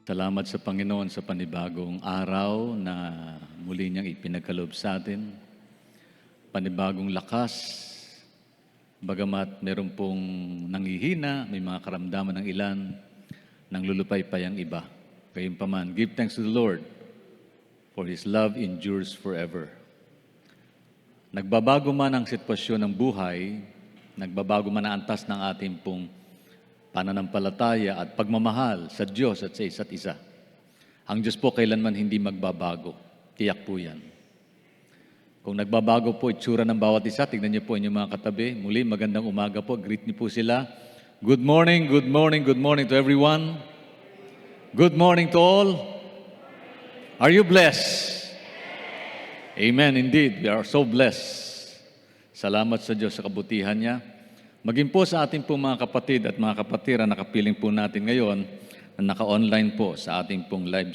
Salamat sa Panginoon sa panibagong araw na muli niyang ipinagkaloob sa atin. Panibagong lakas, bagamat meron pong nanghihina, may mga karamdaman ng ilan, nanglulupaypay ang iba. Gayunpaman, give thanks to the Lord, for His love endures forever. Nagbabago man ang sitwasyon ng buhay, nagbabago man ang antas ng ating pong pananampalataya at pagmamahal sa Diyos at sa isa't isa. Ang Diyos po kailanman hindi magbabago. Tiyak po yan. Kung nagbabago po itsura ng bawat isa, tignan niyo po inyong mga katabi. Muli, magandang umaga po. Greet niyo po sila. Good morning, good morning, good morning to everyone. Good morning to all. Are you blessed? Amen, indeed. We are so blessed. Salamat sa Diyos sa kabutihan niya. Maging po sa ating po mga kapatid at mga kapatira, nakapiling po natin ngayon na naka-online po sa ating pong live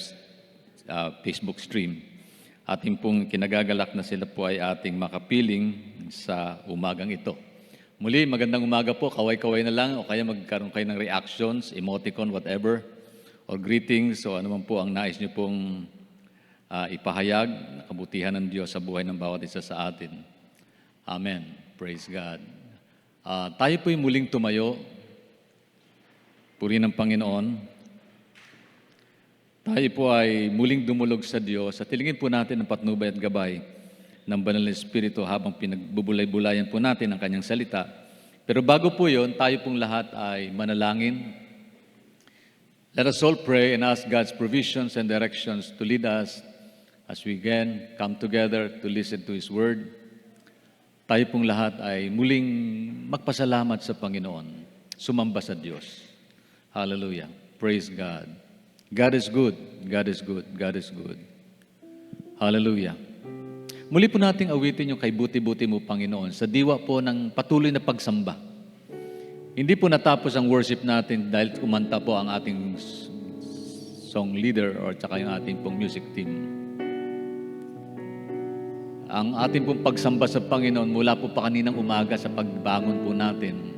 Facebook stream. Ating pong kinagagalak na sila po ay ating makapiling sa umagang ito. Muli, magandang umaga po, kaway-kaway na lang o kaya magkaroon kayo ng reactions, emoticon, whatever, or greetings o ano man po ang nais nyo pong ipahayag, kabutihan ng Diyos sa buhay ng bawat isa sa atin. Amen. Praise God. Tayo po'y muling tumayo. Puri ng Panginoon. Tayo po ay muling dumulog sa Diyos at tilingin po natin ang patnubay at gabay ng Banal na Espiritu habang pinagbubulay-bulayan po natin ang Kanyang salita. Pero bago po yun, tayo pong lahat ay manalangin. Let us all pray and ask God's provisions and directions to lead us as we again come together to listen to His Word. Tayo pong lahat ay muling magpasalamat sa Panginoon, sumamba sa Diyos. Hallelujah. Praise God. God is good. God is good. God is good. Hallelujah. Muli po nating awitin yung kay buti-buti mo, Panginoon, sa diwa po ng patuloy na pagsamba. Hindi po natapos ang worship natin dahil kumanta po ang ating song leader or tsaka yung ating pong music team. Ang ating pong pagsamba sa Panginoon mula po pa kaninang umaga sa pagbangon po natin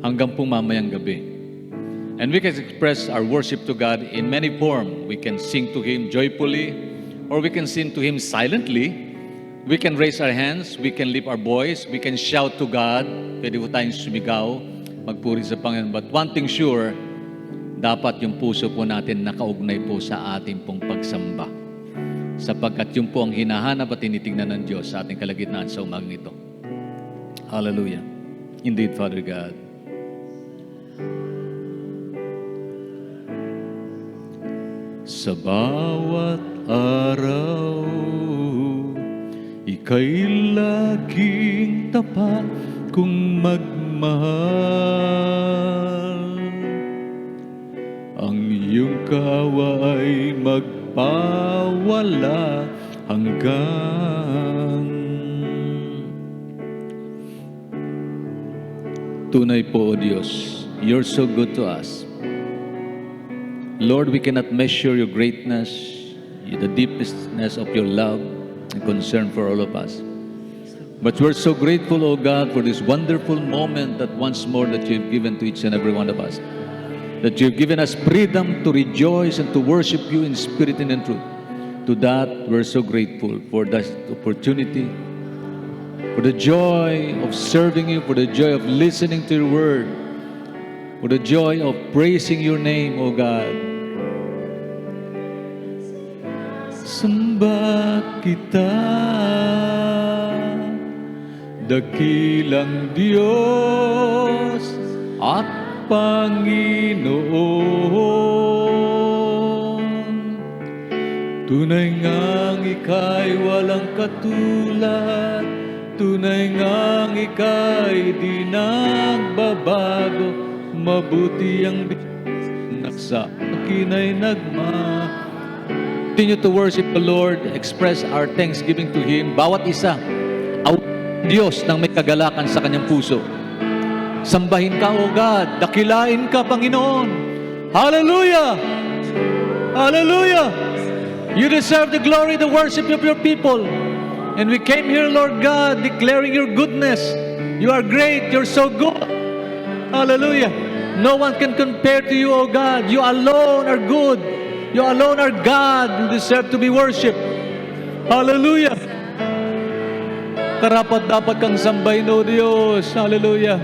hanggang po mamayang gabi. And we can express our worship to God in many forms. We can sing to Him joyfully or we can sing to Him silently. We can raise our hands, we can lift our voice, we can shout to God. Pwede po tayong sumigaw, magpuri sa Panginoon. But one thing sure, dapat yung puso po natin nakaugnay po sa ating pong pagsamba. Sapagkat yun po ang hinahanap at tinitingnan ng Diyos sa ating kalagitnaan sa umagang ito. Hallelujah. Indeed, Father God. Sa bawat araw, ika'y laging tapat kung magmahal. Ang iyong kawa ay magpawala hanggan. Tunay po, O Diyos, you're so good to us. Lord, we cannot measure your greatness, the deepness of your love and concern for all of us. But we're so grateful, O God, for this wonderful moment that once more that you've given to each and every one of us. That you've given us freedom to rejoice and to worship you in spirit and in truth. To that, we're so grateful for that opportunity, for the joy of serving you, for the joy of listening to your word, for the joy of praising your name, O God. Samba kita, dakilang Diyos at Panginoon. Tunay ngang ika'y walang katulad, tunay ngang ika'y di nagbabago, mabuti ang sa akin ay nagma. Continue to worship the Lord, express our thanksgiving to Him. Bawat isa, Diyos nang may kagalakan sa kanyang puso. Sambahin ka, O God. Dakilain ka, Panginoon. Hallelujah! Hallelujah! You deserve the glory, the worship of your people. And we came here, Lord God, declaring your goodness. You are great. You're so good. Hallelujah. No one can compare to you, O God. You alone are good. You alone are God. You deserve to be worshipped. Hallelujah. Karapat-dapat kang sambahin, O Diyos. Hallelujah.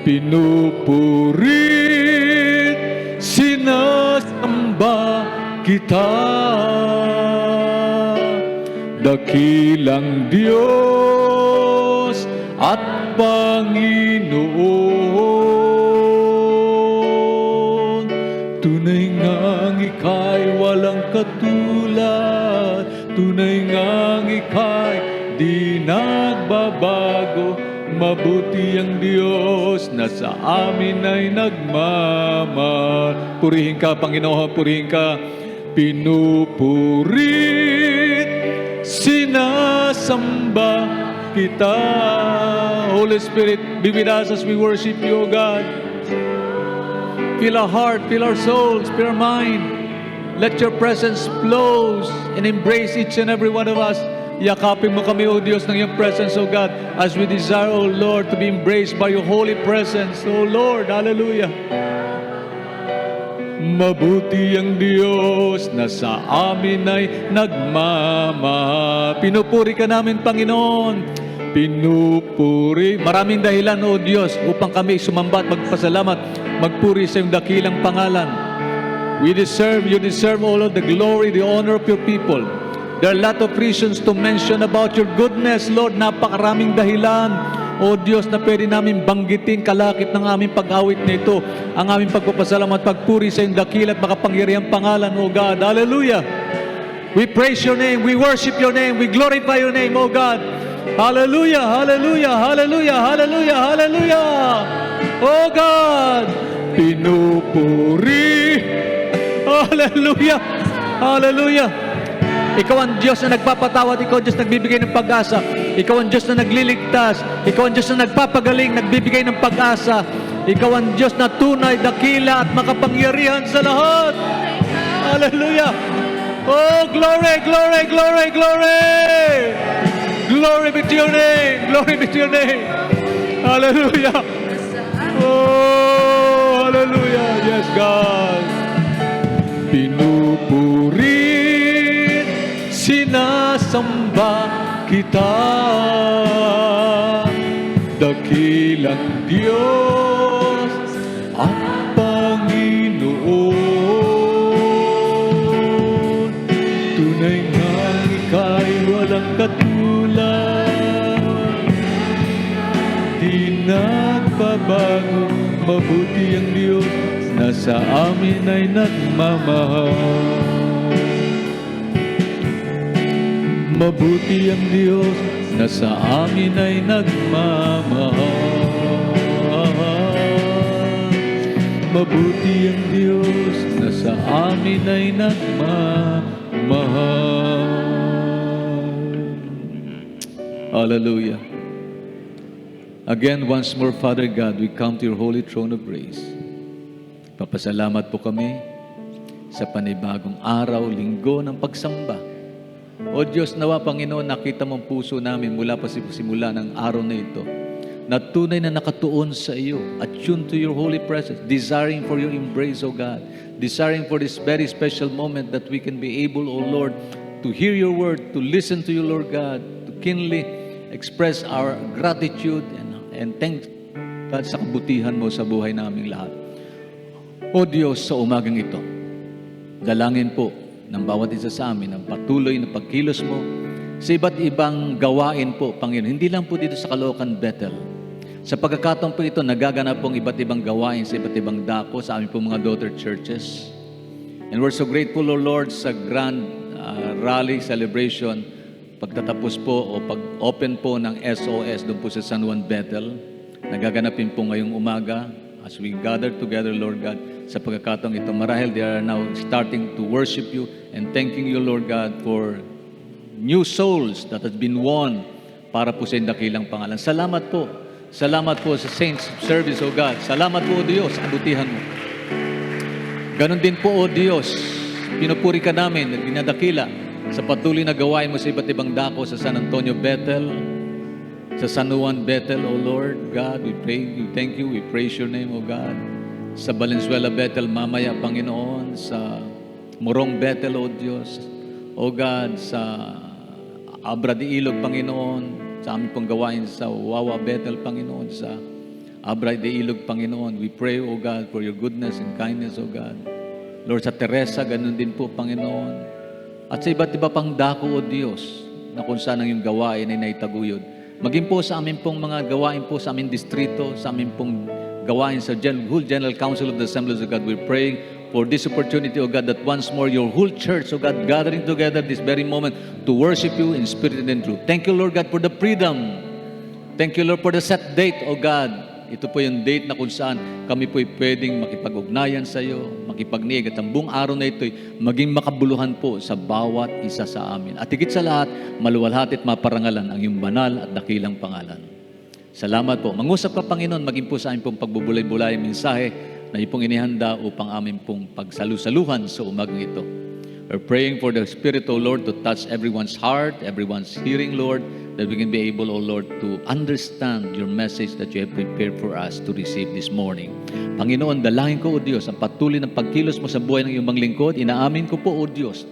Pinupurit, sinasamba kita. Dakilang Diyos at Panginoon. Tunay ngang ika'y walang katulad. Tunay ngang ika'y di nagbabago. Mabuti ang Diyos na sa amin ay nagmamahal. Purihin ka, Panginoon, purihin ka. Pinupurit, sinasamba kita. Holy Spirit, be with us as we worship you, O God. Fill our heart, fill our souls, fill our mind. Let your presence flow and embrace each and every one of us. Yakapin mo kami, O Diyos, ng iyong presence, O God, as we desire, O Lord, to be embraced by your holy presence, O Lord. Hallelujah. Mabuti ang Diyos na sa amin ay nagmamahal. Pinupuri ka namin, Panginoon. Pinupuri. Maraming dahilan, O Diyos, upang kami sumamba at magpasalamat, magpuri sa iyong dakilang pangalan. You deserve all of the glory, the honor of your people. There are a lot of reasons to mention about your goodness, Lord. Napakaraming dahilan, O Diyos, na pwede namin banggitin kalakip ng aming pag-awit nito, ang aming pagpapasalamat, pagpuri sa iyong dakila at makapangyarihang pangalan, O God. Hallelujah! We praise your name, we worship your name, we glorify your name, O God. Hallelujah! Hallelujah! Hallelujah! Hallelujah! Hallelujah! O God! Pinupuri! Hallelujah! Hallelujah! Ikaw ang Diyos na nagpapatawad. Ikaw ang Diyos na nagbibigay ng pag-asa. Ikaw ang Diyos na nagliligtas. Ikaw ang Diyos na nagpapagaling, nagbibigay ng pag-asa. Ikaw ang Diyos na tunay, dakila at makapangyarihan sa lahat. Hallelujah! Oh, glory, glory, glory, glory! Glory be to your name! Glory be to your name! Hallelujah! Oh, hallelujah! Yes, God! Pinupurit, sinasamba kita. Dakilang Diyos at Panginoon. Tunay nga ika'y walang katulad. Di nagbabago, mabuti ang Diyos na sa amin ay nagmamahal. Mabuti ang Diyos na sa amin ay nagmamahal. Mabuti ang Diyos na sa amin ay nagmamahal. Hallelujah. Again, once more, Father God, we come to your holy throne of grace. Papasalamat po kami sa panibagong araw, linggo ng pagsamba. O Diyos, nawa Panginoon, nakita mong puso namin mula pa simula ng araw na ito, na tunay na nakatuon sa iyo, attuned to your holy presence, desiring for your embrace, O God, desiring for this very special moment that we can be able, O Lord, to hear your word, to listen to you, Lord God, to keenly express our gratitude and thanks, God, sa kabutihan mo sa buhay naming lahat. O Diyos, sa umagang ito, dalangin po ng bawat isa sa amin ang patuloy na pagkilos mo sa iba't ibang gawain po, Panginoon. Hindi lang po dito sa Caloocan Bethel. Sa pagkakataon po ito, nagaganap pong iba't ibang gawain sa iba't ibang dako sa aming po mga daughter churches. And we're so grateful, O Lord, sa grand rally celebration, pagtatapos po o pag-open po ng SOS doon po sa San Juan Bethel. Nagaganapin po ngayong umaga as we gather together, Lord God, sa pagkakataong ito. Marahil they are now starting to worship you and thanking you, Lord God, for new souls that has been won para po sa dakilang pangalan. Salamat po. Salamat po sa Saints Service, O God. Salamat po, O Diyos, sa kabutihan mo. Ganon din po, O Diyos, pinupuri ka namin at dinadakila sa patuloy na gawain mo sa iba't ibang dako sa San Antonio, Bethel, sa San Juan, Bethel, O Lord God, we pray, we thank you, we praise your name, O God. Sa Valenzuela, Bethel, mamaya, Panginoon, sa Morong, Bethel, O Diyos, O God, sa Abra de Ilog, Panginoon, sa aming pong gawain sa Wawa, Bethel, Panginoon, sa Abra de Ilog, Panginoon, we pray, O God, for your goodness and kindness, O God. Lord, sa Teresa, ganun din po, Panginoon. At sa iba't iba pang dako, O Diyos, na kung saan ang iyong gawain ay naitaguyod. Maging po sa amin pong mga gawain po sa aming distrito, sa amin pong gawain sa whole General Council of the Assemblies of God. We're praying for this opportunity, O God, that once more your whole church, O God, gathering together this very moment to worship you in spirit and in truth. Thank you, Lord God, for the freedom. Thank you, Lord, for the set date, O God. Ito po yung date na kung saan kami po'y pwedeng makipag-ugnayan sa iyo, makipagniig, at ang buong araw na ito'y maging makabuluhan po sa bawat isa sa amin. At higit sa lahat, maluwalhati at maparangalan ang iyong banal at dakilang pangalan. Salamat po. Mangusap ka, Panginoon, maging po sa amin pong pagbubulay-bulay mensahe na iyong pong inihanda upang amin pong pagsalusaluhan sa umagang ito. We're praying for the Spirit, O Lord, to touch everyone's heart, everyone's hearing, Lord, that we can be able, O Lord, to understand your message that you have prepared for us to receive this morning. Panginoon, dalangin ko, O Diyos, ang patuloy ng pagkilos mo sa buhay ng iyong mga lingkod. Inaamin ko po, O Diyos,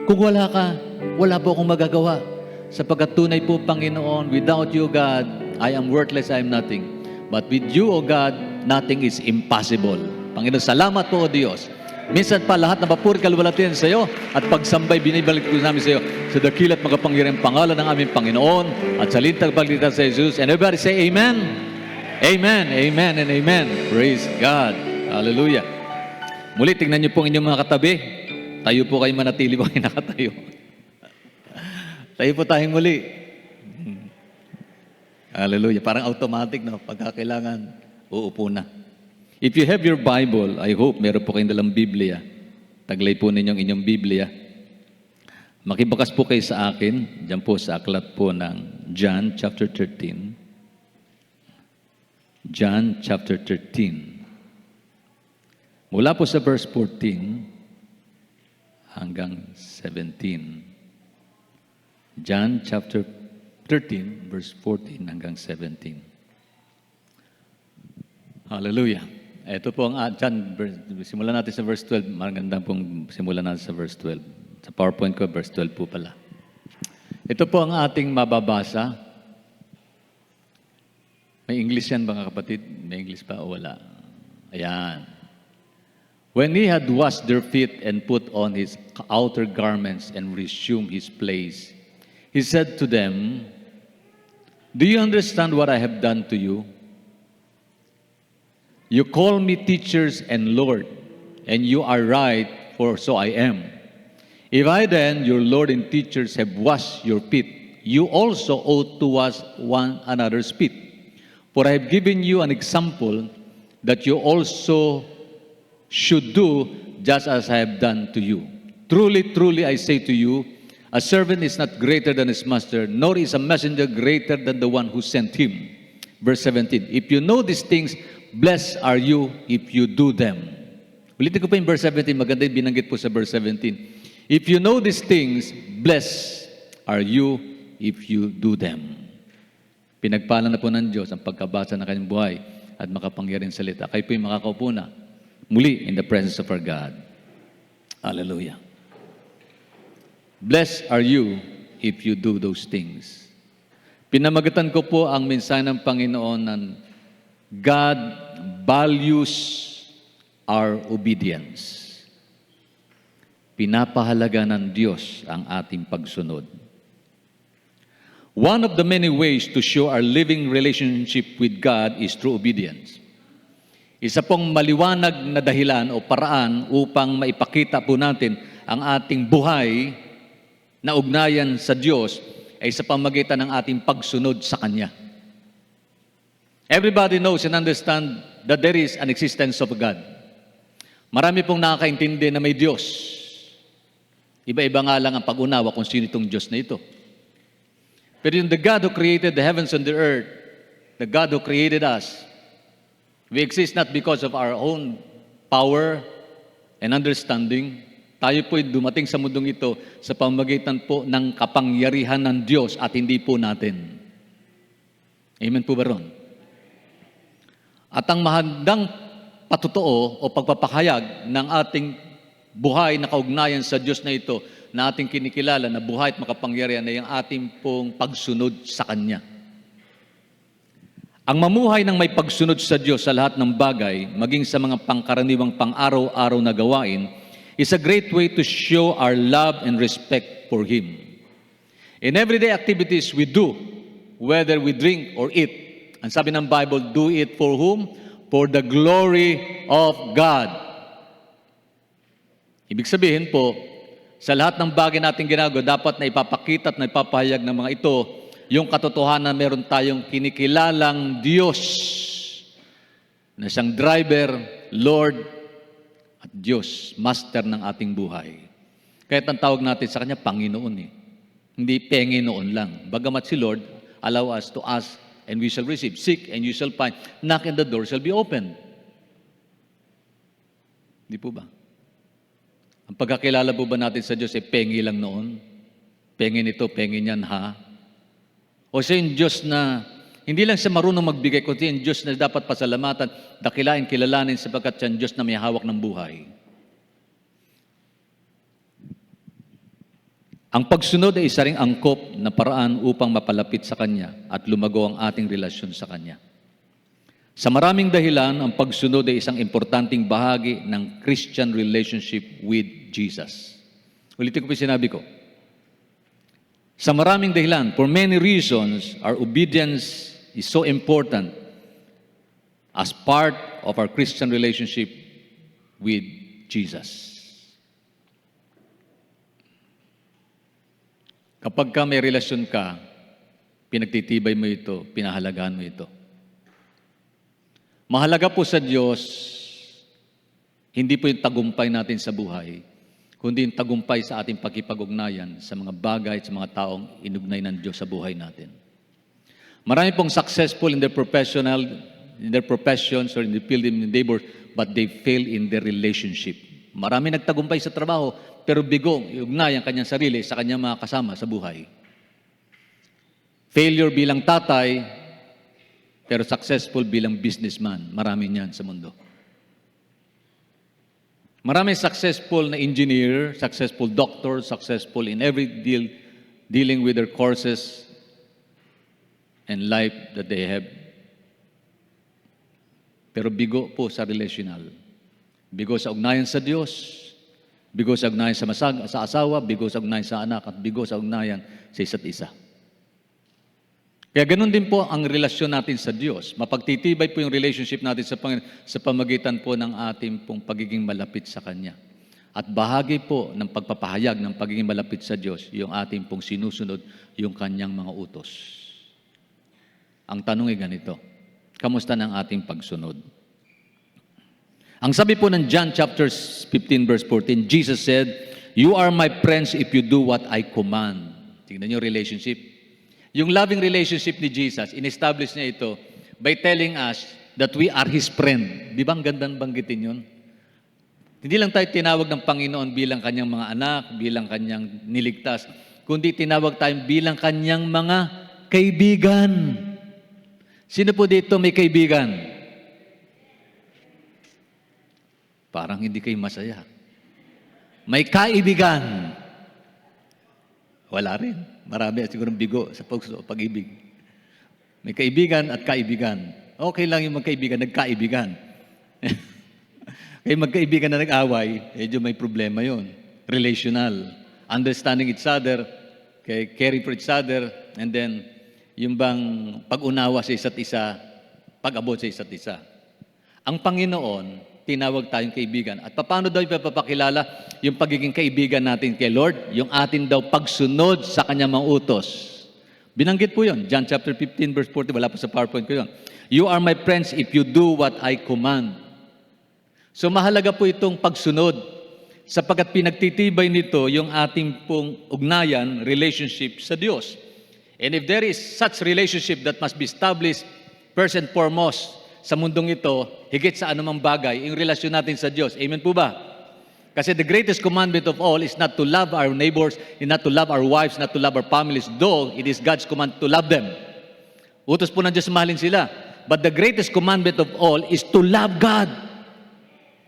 kung wala ka, wala po akong magagawa. Sapagkat tunay po, Panginoon, without you, God, I am worthless, I am nothing. But with you, O God, nothing is impossible. Panginoon, salamat po, O Diyos. Minsan pa lahat na papuri kaluwalhatian sa iyo at pagsambay binibalik ko namin sa iyo sa dakilat makapangyarihang pangalan ng aming Panginoon at sa lintag pagligtas sa Jesus. And everybody say amen. Amen, amen, and amen. Praise God. Hallelujah. Muli, tingnan niyo po ang inyong mga katabi. Tayo po kayo manatili po kayo nakatayo. Tayo po tayong muli. Hallelujah. Parang automatic, no? Pagkakailangan, uupo na. If you have your Bible, I hope meron po kayong dalang Biblia. Taglay po ninyong inyong Biblia. Makibakas po kayo sa akin, dyan po sa aklat po ng John chapter 13. John chapter 13. Mula po sa verse 14 hanggang 17. John chapter 13, verse 14 hanggang 17. Hallelujah. Ito po ang simulan natin sa verse 12. Magandang pong simulan natin sa verse 12. Sa PowerPoint ko, verse 12 po pala. Ito po ang ating mababasa. May English yan mga kapatid? May English pa o wala? Ayan. When he had washed their feet and put on his outer garments and resumed his place, he said to them, "Do you understand what I have done to you? You call me teachers and Lord, and you are right, for so I am. If I then, your Lord and teachers, have washed your feet, you also ought to wash one another's feet. For I have given you an example that you also should do just as I have done to you. Truly, truly, I say to you, a servant is not greater than his master, nor is a messenger greater than the one who sent him." Verse 17, "If you know these things, blessed are you if you do them." Ulitin ko pa yung verse 17. Maganda yung binanggit po sa verse 17. If you know these things, blessed are you if you do them. Pinagpala na po ng Diyos ang pagkabasa ng kanyang buhay at makapangyarihang salita. Kayo po yung makakaupo na muli in the presence of our God. Hallelujah. Blessed are you if you do those things. Pinamagatan ko po ang mensahe ng Panginoon ng God values our obedience. Pinapahalaga ng Diyos ang ating pagsunod. One of the many ways to show our living relationship with God is through obedience. Isa pong maliwanag na dahilan o paraan upang maipakita po natin ang ating buhay na ugnayan sa Diyos ay sa pamagitan ng ating pagsunod sa Kanya. Everybody knows and understand that there is an existence of God. Marami pong nakakaintindi na may Diyos. Iba-iba nga lang ang pag-unawa kung sino itong Diyos na ito. Pero yung the God who created the heavens and the earth, the God who created us, we exist not because of our own power and understanding, Tayo po'y dumating sa mundong ito sa pamamagitan po ng kapangyarihan ng Diyos at hindi po natin. Amen po ba ron? At ang mahandang patotoo o pagpapahayag ng ating buhay na kaugnayan sa Diyos na ito, na ating kinikilala na buhay at makapangyarihan na yung ating pong pagsunod sa Kanya. Ang mamuhay ng may pagsunod sa Diyos sa lahat ng bagay, maging sa mga pangkaraniwang pang-araw-araw na gawain, is a great way to show our love and respect for Him. In everyday activities we do, whether we drink or eat, ang sabi ng Bible, do it for whom? For the glory of God. Ibig sabihin po, sa lahat ng bagay natin ginagawa, dapat na ipapakita at na ipapahayag ng mga ito, yung katotohanan na meron tayong kinikilalang Diyos, na siyang driver, Lord, at Diyos, Master ng ating buhay. Kaya ang tawag natin sa Kanya, Panginoon eh. Hindi Panginoon lang. Bagamat si Lord, allow us to ask and we shall receive. Seek and you shall find. Knock and the door shall be opened. Hindi po ba? Ang pagkakilala po ba natin sa Diyos, pengi lang noon? Pengi nito, pengi niyan, ha? O siya yung Diyos na hindi lang siya marunong magbigay, kundi yung Diyos na dapat pasalamatan, dakilain, kilalanin sapagkat siya yung Diyos na may hawak ng buhay. Ang pagsunod ay isa ring angkop na paraan upang mapalapit sa Kanya at lumago ang ating relasyon sa Kanya. Sa maraming dahilan, ang pagsunod ay isang importanteng bahagi ng Christian relationship with Jesus. Ulitin ko po yung sinabi ko. Sa maraming dahilan, for many reasons, our obedience is so important as part of our Christian relationship with Jesus. Kapag ka may relasyon ka, pinagtitibay mo ito, pinahalagaan mo ito. Mahalaga po sa Diyos, hindi po yung tagumpay natin sa buhay, kundi yung tagumpay sa ating pakipag-ugnayan sa mga bagay at sa mga taong inugnay ng Diyos sa buhay natin. Marami pong successful in their professions or in the field in the labor, but they fail in their relationship. Marami nagtagumpay sa trabaho, pero bigong iugnay ang kanyang sarili sa kanyang mga kasama sa buhay. Failure bilang tatay, pero successful bilang businessman. Marami niyan sa mundo. Marami successful na engineer, successful doctor, successful in every dealing with their courses and life that they have. Pero bigo po sa relational. Bigo sa ugnayan sa Diyos, bigo sa ugnayan sa asawa, bigo sa ugnayan sa anak, at bigo sa ugnayan sa isa't isa. Kaya ganun din po ang relasyon natin sa Diyos. Mapagtitibay po yung relationship natin sa pamagitan po ng ating pong pagiging malapit sa Kanya. At bahagi po ng pagpapahayag ng pagiging malapit sa Diyos, yung ating pong sinusunod, yung Kanyang mga utos. Ang tanong ay ganito, kamusta ng ating pagsunod? Ang sabi po ng John chapter 15 verse 14, Jesus said, "You are my friends if you do what I command." Tingnan niyo relationship. Yung loving relationship ni Jesus, in-establish niya ito by telling us that we are His friend. Di ba ang gandang banggitin yun? Hindi lang tayo tinawag ng Panginoon bilang Kanyang mga anak, bilang Kanyang niligtas, kundi tinawag tayo bilang Kanyang mga kaibigan. Sino po dito may kaibigan? Parang hindi kayo masaya. May kaibigan. Wala rin. Marami at siguro bigo sa pag-ibig. May kaibigan at kaibigan. Okay lang yung magkaibigan, nagkaibigan. Kaya magkaibigan na nag-away, medyo may problema yon. Relational. Understanding each other, caring for each other, and then yung bang pag-unawa sa isa't isa, pag-abot sa isa't isa. Ang Panginoon, tinawag tayong kaibigan. At paano daw ipapakilala yung pagiging kaibigan natin kay Lord? Yung atin daw pagsunod sa Kanyang mga utos. Binanggit po yun. John chapter 15 verse 40. Wala pa sa PowerPoint ko yun. You are my friends if you do what I command. So mahalaga po itong pagsunod sapagkat pinagtitibay nito yung ating pong ugnayan, relationship sa Diyos. And if there is such relationship that must be established first and foremost sa mundong ito, higit sa anumang bagay, yung relasyon natin sa Diyos. Amen po ba? Kasi the greatest commandment of all is not to love our neighbors, is not to love our wives, not to love our families, though it is God's command to love them. Utos po ng Diyos, mahalin sila. But the greatest commandment of all is to love God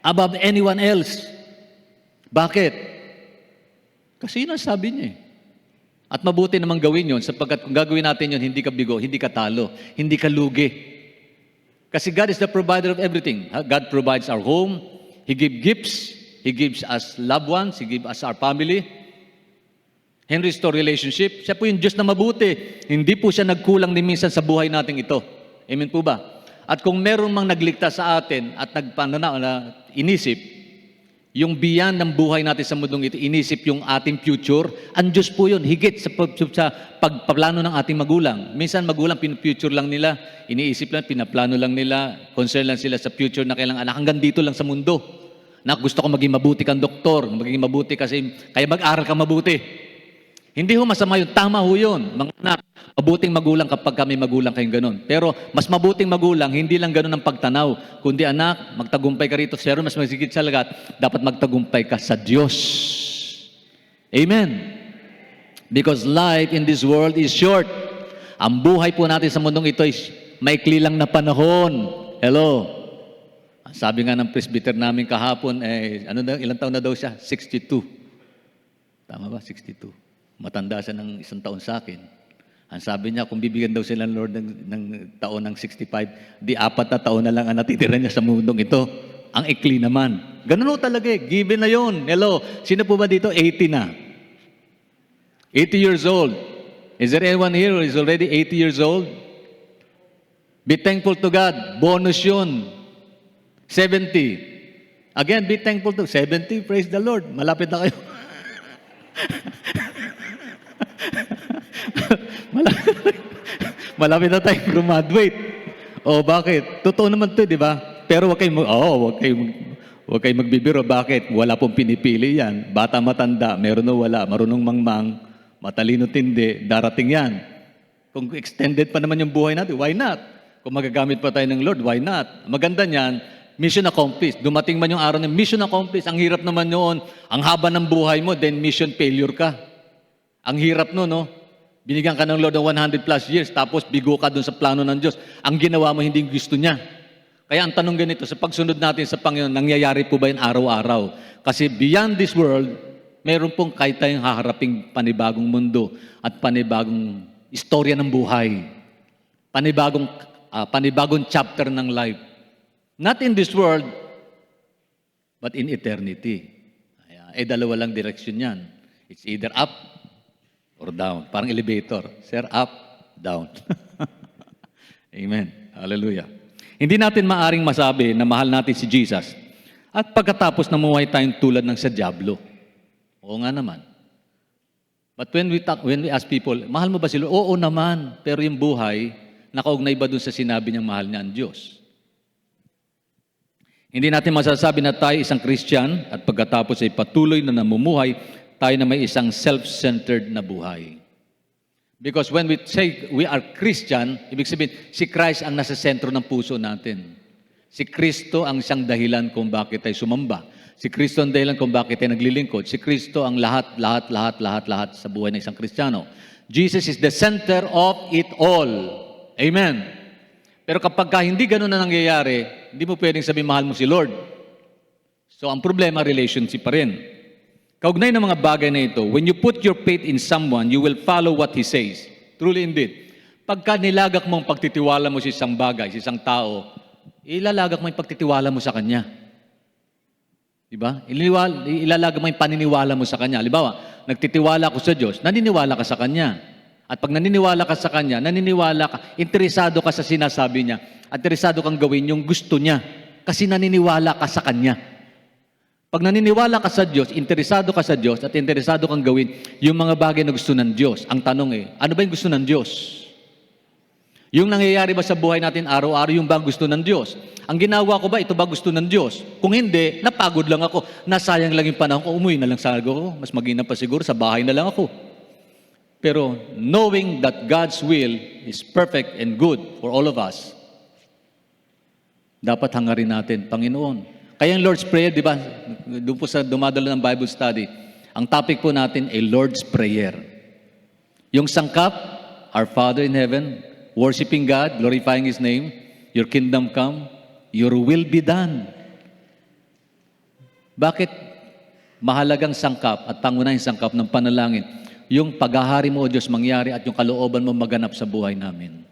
above anyone else. Bakit? Kasi yun ang sabi niya eh. At mabuti namang gawin yun, sapagkat kung gagawin natin yun, hindi ka bigo, hindi ka talo, hindi ka lugi. Kasi God is the provider of everything. God provides our home, He gives gifts, He gives us loved ones, He gives us our family. He restore relationship. Siya po yung Diyos na mabuti. Hindi po siya nagkulang ni minsan sa buhay nating ito. Amen po ba? At kung meron mang nagligtas sa atin at inisip, yung beyond ng buhay natin sa mundong ito, inisip yung ating future, ang Diyos po yun, higit sa pagpaplano ng ating magulang. Minsan magulang, future lang nila, iniisip lang, pinaplano lang nila, concern lang sila sa future na kailang anak, hanggang dito lang sa mundo. Na gusto ko maging mabuti kang doktor, maging mabuti kasi, kaya mag-aral ka mabuti. Hindi ho masama yun, tama ho yun. Mga anak, mabuting magulang kapag kami magulang kayong ganun. Pero mas mabuting magulang, hindi lang ganun ang pagtanaw. Kundi anak, magtagumpay ka rito. Pero mas masigit sa lagat, dapat magtagumpay ka sa Diyos. Amen. Because life in this world is short. Ang buhay po natin sa mundong ito is maikli lang na panahon. Hello. Sabi nga ng presbyter namin kahapon, ilang taon na daw siya? 62. Tama ba? 62. Matanda siya ng 1 taon sa akin. Ang sabi niya, kung bibigyan daw sila ng Lord ng taon ng 65, di 4 na taon na lang ang natitira niya sa mundong ito. Ang ikli naman. Ganun talaga eh. Given na yun. Hello. Sino po ba dito? 80 na. 80 years old. Is there anyone here who is already 80 years old? Be thankful to God. Bonus yun. 70. Again, be thankful to 70. Praise the Lord. Malapit na kayo. Malapit na tayong graduate. O bakit? Totoo naman 'to, di ba? Pero wag kayong magbibiro. Bakit? Wala pong pinipili 'yan. Bata, matanda, meron o wala, marunong mangmang, matalino, tindi, darating 'yan. Kung extended pa naman yung buhay natin, why not? Kung magagamit pa tayo ng Lord, why not? Maganda niyan, mission accomplished. Dumating man yung araw ng mission accomplished, ang hirap naman noon, ang haba ng buhay mo, then mission failure ka. Ang hirap no, no? Binigyan ka ng Lord ng 100 plus years, tapos bigo ka dun sa plano ng Diyos. Ang ginawa mo, hindi gusto niya. Kaya ang tanong ganito, sa pagsunod natin sa Panginoon, nangyayari po ba yun araw-araw? Kasi beyond this world, meron pong kahit tayong haharaping panibagong mundo at panibagong istorya ng buhay. Panibagong chapter ng life. Not in this world, but in eternity. Dalawa lang direksyon yan. It's either up or down. Parang elevator. Sir, up, down. Amen. Hallelujah. Hindi natin maaring masabi na mahal natin si Jesus at pagkatapos namuhay tayong tulad ng sa dyablo. Oo nga naman. But when we ask people, mahal mo ba si Lord? Oo naman. Pero yung buhay, nakaugnay ba dun sa sinabi niyang mahal niya ang Diyos? Hindi natin masasabi na tayo isang Christian at pagkatapos ay patuloy na namumuhay tayo na may isang self-centered na buhay. Because when we say we are Christian, ibig sabihin, si Christ ang nasa sentro ng puso natin. Si Kristo ang siyang dahilan kung bakit tayo sumamba. Si Kristo ang dahilan kung bakit tayo naglilingkod. Si Kristo ang lahat sa buhay ng isang Kristiyano. Jesus is the center of it all. Amen. Pero kapag hindi ganun na nangyayari, hindi mo pwedeng sabihin mahal mo si Lord. So ang problema, relationship pa rin. Kaugnay ng mga bagay na ito, when you put your faith in someone, you will follow what He says. Truly indeed. Pagka nilagak mo ang pagtitiwala mo sa isang bagay, sa isang tao, ilalagak mo yung pagtitiwala mo sa Kanya. Diba? Ilalagak mo yung paniniwala mo sa Kanya. Halimbawa, nagtitiwala ko sa Diyos, naniniwala ka sa Kanya. At pag naniniwala ka sa Kanya, interesado ka sa sinasabi Niya, at interesado kang gawin yung gusto Niya, kasi naniniwala ka sa Kanya. Pag naniniwala ka sa Diyos, interesado ka sa Diyos, at interesado kang gawin yung mga bagay na gusto ng Diyos. Ang tanong ano ba yung gusto ng Diyos? Yung nangyayari ba sa buhay natin araw-araw, yung ba gusto ng Diyos? Ang ginawa ko ba, ito ba gusto ng Diyos? Kung hindi, napagod lang ako. Nasayang lang yung panahon ko, umuwi na lang sa ako. Mas magina pa siguro, sa bahay na lang ako. Pero knowing that God's will is perfect and good for all of us, dapat hangarin natin, Panginoon, Kaya yung Lord's Prayer, di ba, doon po sa dumadalo ng Bible study, ang topic po natin ay Lord's Prayer. Yung sangkap, Our Father in Heaven, worshiping God, glorifying His name, Your kingdom come, Your will be done. Bakit mahalagang sangkap at pangunahing sangkap ng panalangin? Yung paghahari mo, O Diyos, mangyari at yung kalooban mo maganap sa buhay namin.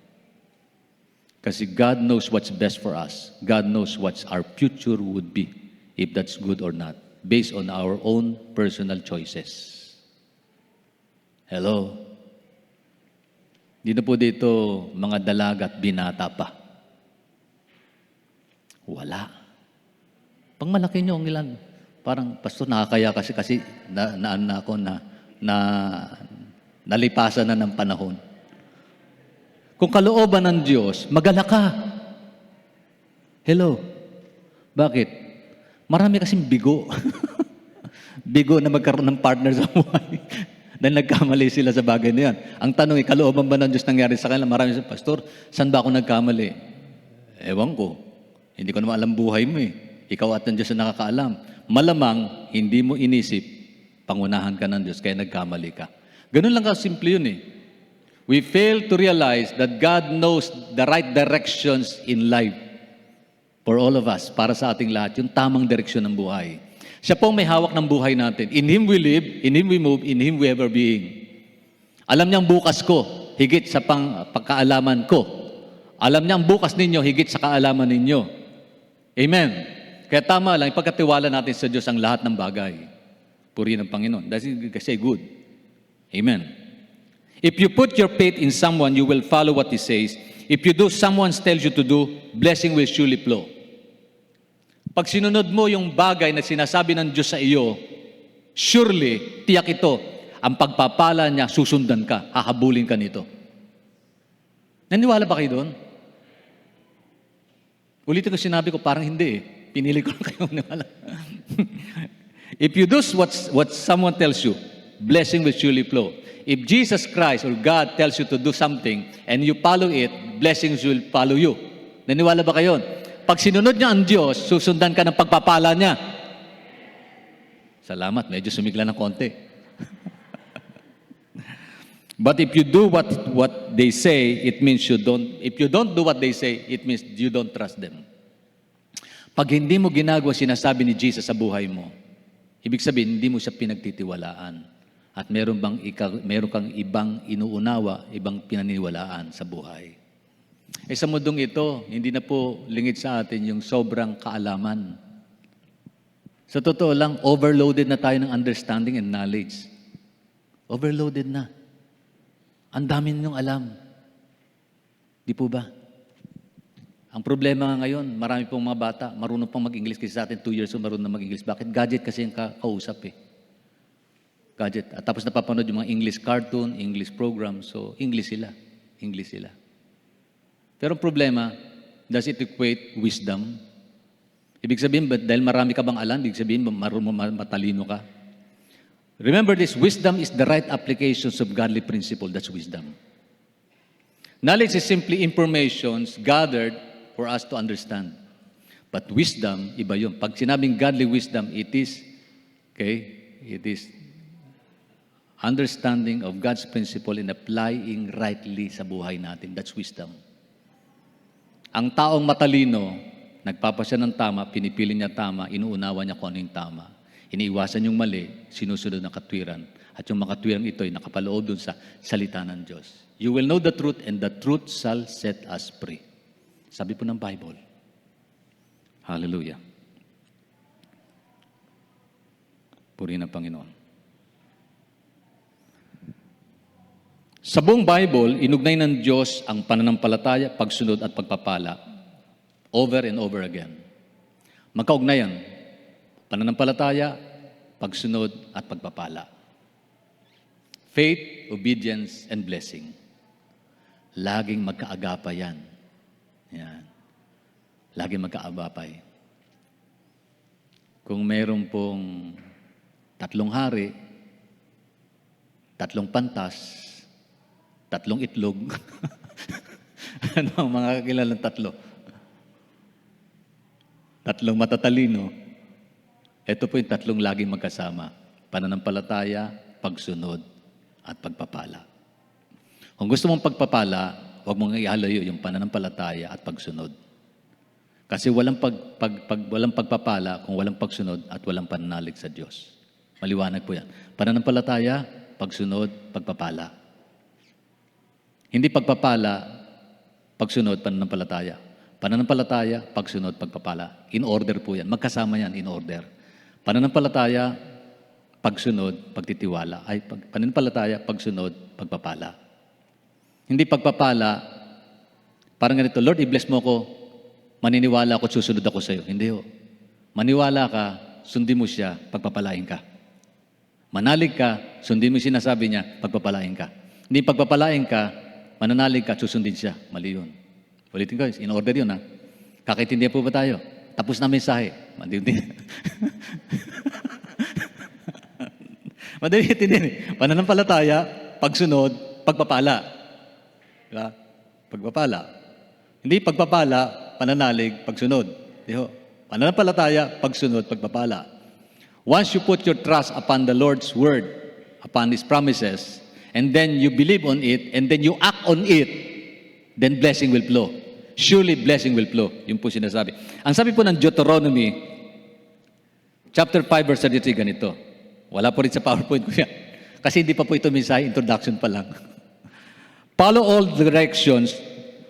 Kasi God knows what's best for us. God knows what our future would be, if that's good or not, based on our own personal choices. Hello? Di na po dito mga dalaga at binata pa. Wala. Pang malaki nyo ang ilan. Parang, Pastor, nakakaya kasi nalipasan na ng panahon. Kung kalooban ng Diyos, magala ka. Hello? Bakit? Marami kasing bigo. Bigo na magkaroon ng partner sa buhay. Dahil nagkamali sila sa bagay na yan. Ang tanong, kalooban ba ng Diyos nangyari sa kanila? Marami sa Pastor, saan ba ako nagkamali? Ewan ko. Hindi ko naman alam buhay mo eh. Ikaw at ng Diyos na nakakaalam. Malamang, hindi mo inisip, pangunahan ka ng Diyos, kaya nagkamali ka. Ganun lang ka-simple yun eh. We fail to realize that God knows the right directions in life for all of us, para sa ating lahat, yung tamang direksyon ng buhay. Siya po may hawak ng buhay natin. In Him we live, in Him we move, in Him we ever being. Alam niya ang bukas ko, higit sa pagkaalaman ko. Alam niya ang bukas ninyo, higit sa kaalaman ninyo. Amen. Kaya tama lang, ipagkatiwala natin sa Diyos ang lahat ng bagay. Purihin ang Panginoon. Kasi good. Amen. If you put your faith in someone, you will follow what He says. If you do someone tells you to do, blessing will surely flow. Pag sinunod mo yung bagay na sinasabi ng Diyos sa iyo, surely, tiyak ito, ang pagpapala niya, susundan ka, hahabulin ka nito. Naniwala ba kayo doon? Ulitin ko sinabi ko, parang hindi eh. Pinili ko lang kayo maniwala. If you do what someone tells you, blessing will surely flow. If Jesus Christ or God tells you to do something and you follow it, blessings will follow you. Naniwala ba kayo? Pag sinunod niya ang Diyos, susundan ka ng pagpapala niya. Salamat, medyo sumigla ng konti. But if you do what they say, it means you don't. If you don't do what they say, it means you don't trust them. Pag hindi mo ginagawa sinasabi ni Jesus sa buhay mo, ibig sabihin, hindi mo siya pinagtitiwalaan. At meron kang ibang inuunawa, ibang pinaniniwalaan sa buhay. Sa mundong ito, hindi na po lingid sa atin yung sobrang kaalaman. Sa totoo lang, overloaded na tayo ng understanding and knowledge. Overloaded na. Ang dami ninyong alam. Di po ba? Ang problema ngayon, marami pong mga bata, marunong pong mag-English kasi sa atin, 2 years old, marunong mag-English. Bakit? Gadget kasi yung kausap eh. Gadget. At tapos napapanood yung mga English cartoon, English program. So, English sila. English sila. Pero ang problema, does it equate wisdom? Ibig sabihin, dahil marami ka bang alam, ibig sabihin, matalino ka? Remember this, wisdom is the right applications of godly principle. That's wisdom. Knowledge is simply informations gathered for us to understand. But wisdom, iba yun. Pag sinabing godly wisdom, it is understanding of God's principle and applying rightly sa buhay natin. That's wisdom. Ang taong matalino, nagpapasya ng tama, pinipili niya tama, inuunawa niya kung ano yung tama. Iniiwasan yung mali, sinusunod ng katwiran. At yung makatwiran ito ay nakapaloob dun sa salita ng Diyos. You will know the truth and the truth shall set us free. Sabi po ng Bible. Hallelujah. Purihin ang Panginoon. Sa buong Bible, inugnay ng Diyos ang pananampalataya, pagsunod at pagpapala. Over and over again. Magkaugnayan. Pananampalataya, pagsunod at pagpapala. Faith, obedience, and blessing. Laging magkaagapay yan. Yan. Laging magkaagapay. Kung meron pong 3 hari, 3 pantas, 3 itlog. Ano ang mga kakilalang 3? tatlong matatalino. Ito po yung tatlong laging magkasama. Pananampalataya, pagsunod, at pagpapala. Kung gusto mong pagpapala, huwag mong ihalayo yung pananampalataya at pagsunod. Kasi walang pagpapala kung walang pagsunod at walang pananalig sa Diyos. Maliwanag po yan. Pananampalataya, pagsunod, pagpapala. Hindi pagpapala, pagsunod, pananampalataya. Pananampalataya, pagsunod, pagpapala. In order po yan. Magkasama yan, in order. Pananampalataya, pagsunod, pagtitiwala. Pananampalataya, pagsunod, pagpapala. Hindi pagpapala, parang ganito, Lord, i-bless mo ko, maniniwala ako at susunod ako sa iyo. Hindi ho. Maniwala ka, sundin mo siya, pagpapalain ka. Manalig ka, sundin mo yung sinasabi niya, pagpapalain ka. Hindi pagpapalain ka, mananalig ka at susundin siya. Mali yun. Ulitin ko, in order yun ha. Kakaintindihan po ba tayo? Tapos na mensahe. Madali itindihan. Pananampalataya, pagsunod, pagpapala. Diba? Pagpapala. Hindi pagpapala, pananalig, pagsunod. Diho. Pananampalataya, pagsunod, pagpapala. Once you put your trust upon the Lord's word, upon His promises, and then you believe on it, and then you act on it, then blessing will flow. Surely blessing will flow. Yun po sinasabi. Ang sabi po ng Deuteronomy, chapter 5, verse 33, ganito. Wala po rin sa PowerPoint ko yan. Kasi hindi pa po ito mensahe, introduction pa lang. Follow all the directions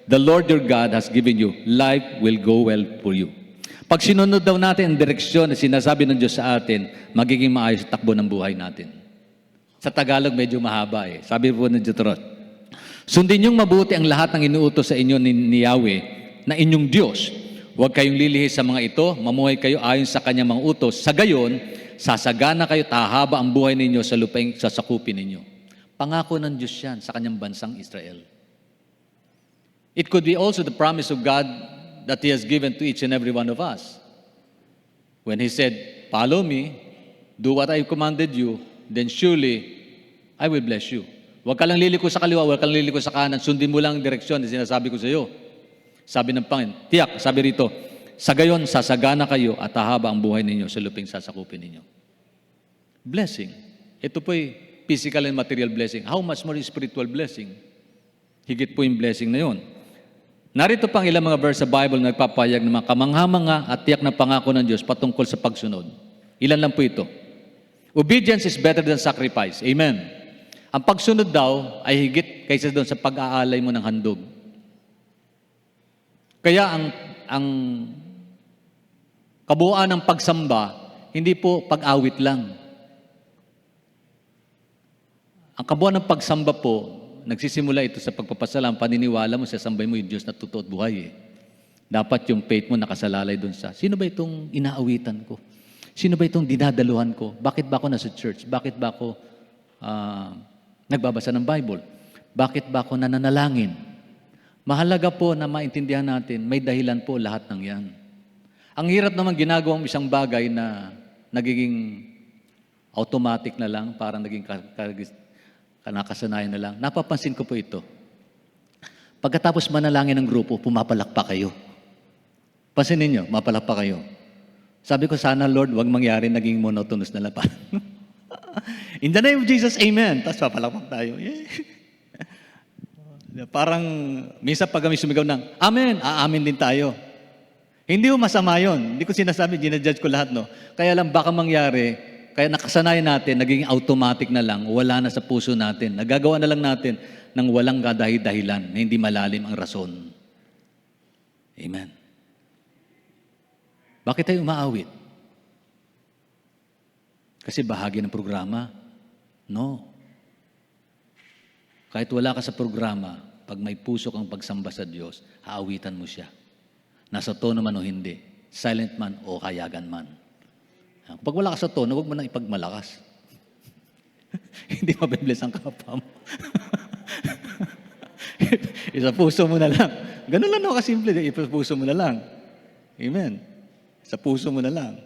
the Lord your God has given you. Life will go well for you. Pag sinunod daw natin ang direksyon na sinasabi ng Diyos sa atin, magiging maayos takbo ng buhay natin. Sa Tagalog, medyo mahaba eh. Sabi po ng Deuteronomy, sundin niyong mabuti ang lahat ng inuutos sa inyo ni Yahweh na inyong Diyos. Huwag kayong lilihis sa mga ito, mamuhay kayo ayon sa kanyang mga utos. Sa gayon, sasagana kayo, tahaba ang buhay ninyo sa lupaing sasakupin ninyo. Pangako ng Diyos yan sa kanyang bansang Israel. It could be also the promise of God that He has given to each and every one of us. When He said, follow me, do what I commanded you, then surely I will bless you. Huwag ka lang liliko sa kaliwa, huwag ka lang liliko sa kanan, sundin mo lang ang direksyon na sinasabi ko sa iyo. Sabi ng Panginoon, tiyak, sabi rito, sa gayon, sasagana kayo at hahaba ang buhay ninyo sa luping sasakupin ninyo. Blessing. Ito po'y physical and material blessing. How much more spiritual blessing? Higit po yung blessing na yun. Narito pang ilang mga verse sa Bible na nagpapahayag ng mga kamangha-mangha at tiyak na pangako ng Diyos patungkol sa pagsunod. Ilan lang po ito. Obedience is better than sacrifice. Amen. Ang pagsunod daw ay higit kaysa doon sa pag-aalay mo ng handog. Kaya ang kabuuan ng pagsamba, hindi po pag-awit lang. Ang kabuuan ng pagsamba po, nagsisimula ito sa pagpapasalam, paniniwala mo, sasambay mo yung Diyos na totoo at buhay eh. Dapat yung faith mo nakasalalay doon sa, sino ba itong inaawitan ko? Sino ba itong dinadaluhan ko? Bakit ba ako nasa church? Bakit ba ako nagbabasa ng Bible? Bakit ba ako nananalangin? Mahalaga po na maintindihan natin, may dahilan po lahat ng yan. Ang hirap naman ginagawang isang bagay na nagiging automatic na lang, parang naging nakasanayan na lang. Napapansin ko po ito. Pagkatapos manalangin ng grupo, pumapalakpak kayo. Pansinin nyo, mapalakpak kayo. Sabi ko, sana Lord, wag mangyari, naging monotonous na lang pa. In the name of Jesus, amen. Tapos papalakpak tayo. Yeah. Parang, minsan pag kami sumigaw ng, amen, aamin din tayo. Hindi mo masama yun. Hindi ko sinasabi, ginajudge ko lahat, no? Kaya lang, baka mangyari, kaya nakasanayan natin, naging automatic na lang, wala na sa puso natin. Nagagawa na lang natin ng walang kadahi-dahilan, na hindi malalim ang rason. Amen. Bakit tayo umaawit? Kasi bahagi ng programa? No. Kahit wala ka sa programa, pag may puso kang pagsamba sa Diyos, haawitan mo siya. Nasa tono man o hindi, silent man o kayagan man. Pag wala ka sa tono, huwag mo nang ipagmalakas. Hindi mabibless ang kapwa mo. Isa puso mo na lang. Ganun lang ako kasimple. Isa puso mo na lang. Amen. Sa puso mo na lang.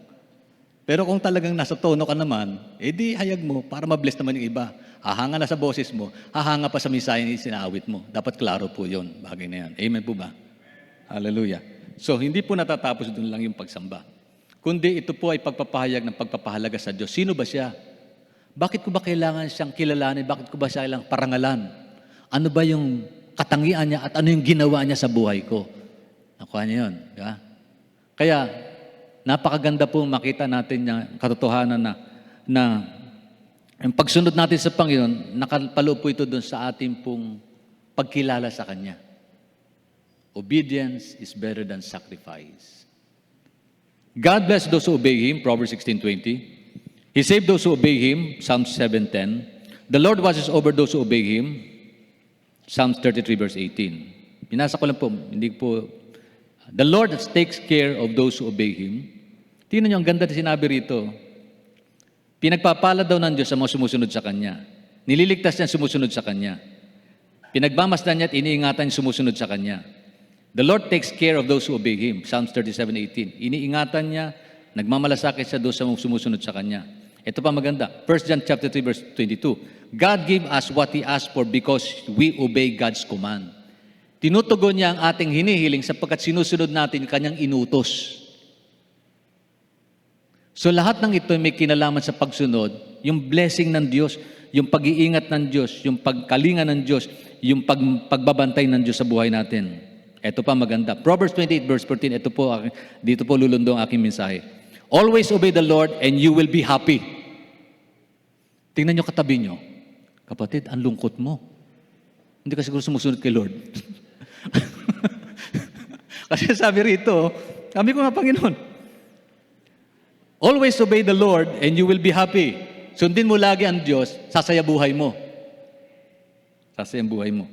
Pero kung talagang nasa tono ka naman, edi hayag mo para mabless naman yung iba. Hahanga na sa boses mo, hahanga pa sa misahe na sinaawit mo. Dapat klaro po yun, bagay na yan. Amen po ba? Hallelujah. So, hindi po natatapos doon lang yung pagsamba. Kundi ito po ay pagpapahayag ng pagpapahalaga sa Diyos. Sino ba siya? Bakit ko ba kailangan siyang kilalanin? Bakit ko ba siya kailangan parangalan? Ano ba yung katangian niya at ano yung ginawa niya sa buhay ko? Nakuha niya yun. Di ba? Kaya, napakaganda po makita natin yung katotohanan na yung pagsunod natin sa Panginoon, nakapaloob po ito doon sa ating pong pagkilala sa Kanya. Obedience is better than sacrifice. God bless those who obey Him, Proverbs 16:20. He saved those who obey Him, Psalms 7:10. The Lord watches over those who obey Him, Psalms 33 verse 18. Binasa ko lang po, hindi po. The Lord takes care of those who obey Him. Tingnan niyo, ang ganda na sinabi rito. Pinagpapala daw ng Diyos ang mga sumusunod sa Kanya. Nililigtas niya ang sumusunod sa Kanya. Pinagmamasdan niya at iniingatan niya sumusunod sa Kanya. The Lord takes care of those who obey Him. Psalms 37:18. Iniingatan niya, nagmamalasakit siya doon sa mga sumusunod sa Kanya. Ito pa maganda. 1 John chapter 3 verse 22. God gave us what He asked for because we obey God's command. Tinutugon niya ang ating hinihiling sapagkat sinusunod natin Kanyang inutos. So lahat ng ito may kinalaman sa pagsunod, yung blessing ng Diyos, yung pag-iingat ng Diyos, yung pagkalinga ng Diyos, yung pagbabantay ng Diyos sa buhay natin. Ito pa maganda. Proverbs 28 verse 14, dito po lulundong ang aking mensahe. Always obey the Lord and you will be happy. Tingnan nyo katabi nyo. Kapatid, ang lungkot mo. Hindi ka siguro sumusunod kay Lord. Kasi sabi rito, sabi ko nga Panginoon, always obey the Lord and you will be happy. Sundin mo lagi ang Diyos, sasaya buhay mo. Sasaya buhay mo.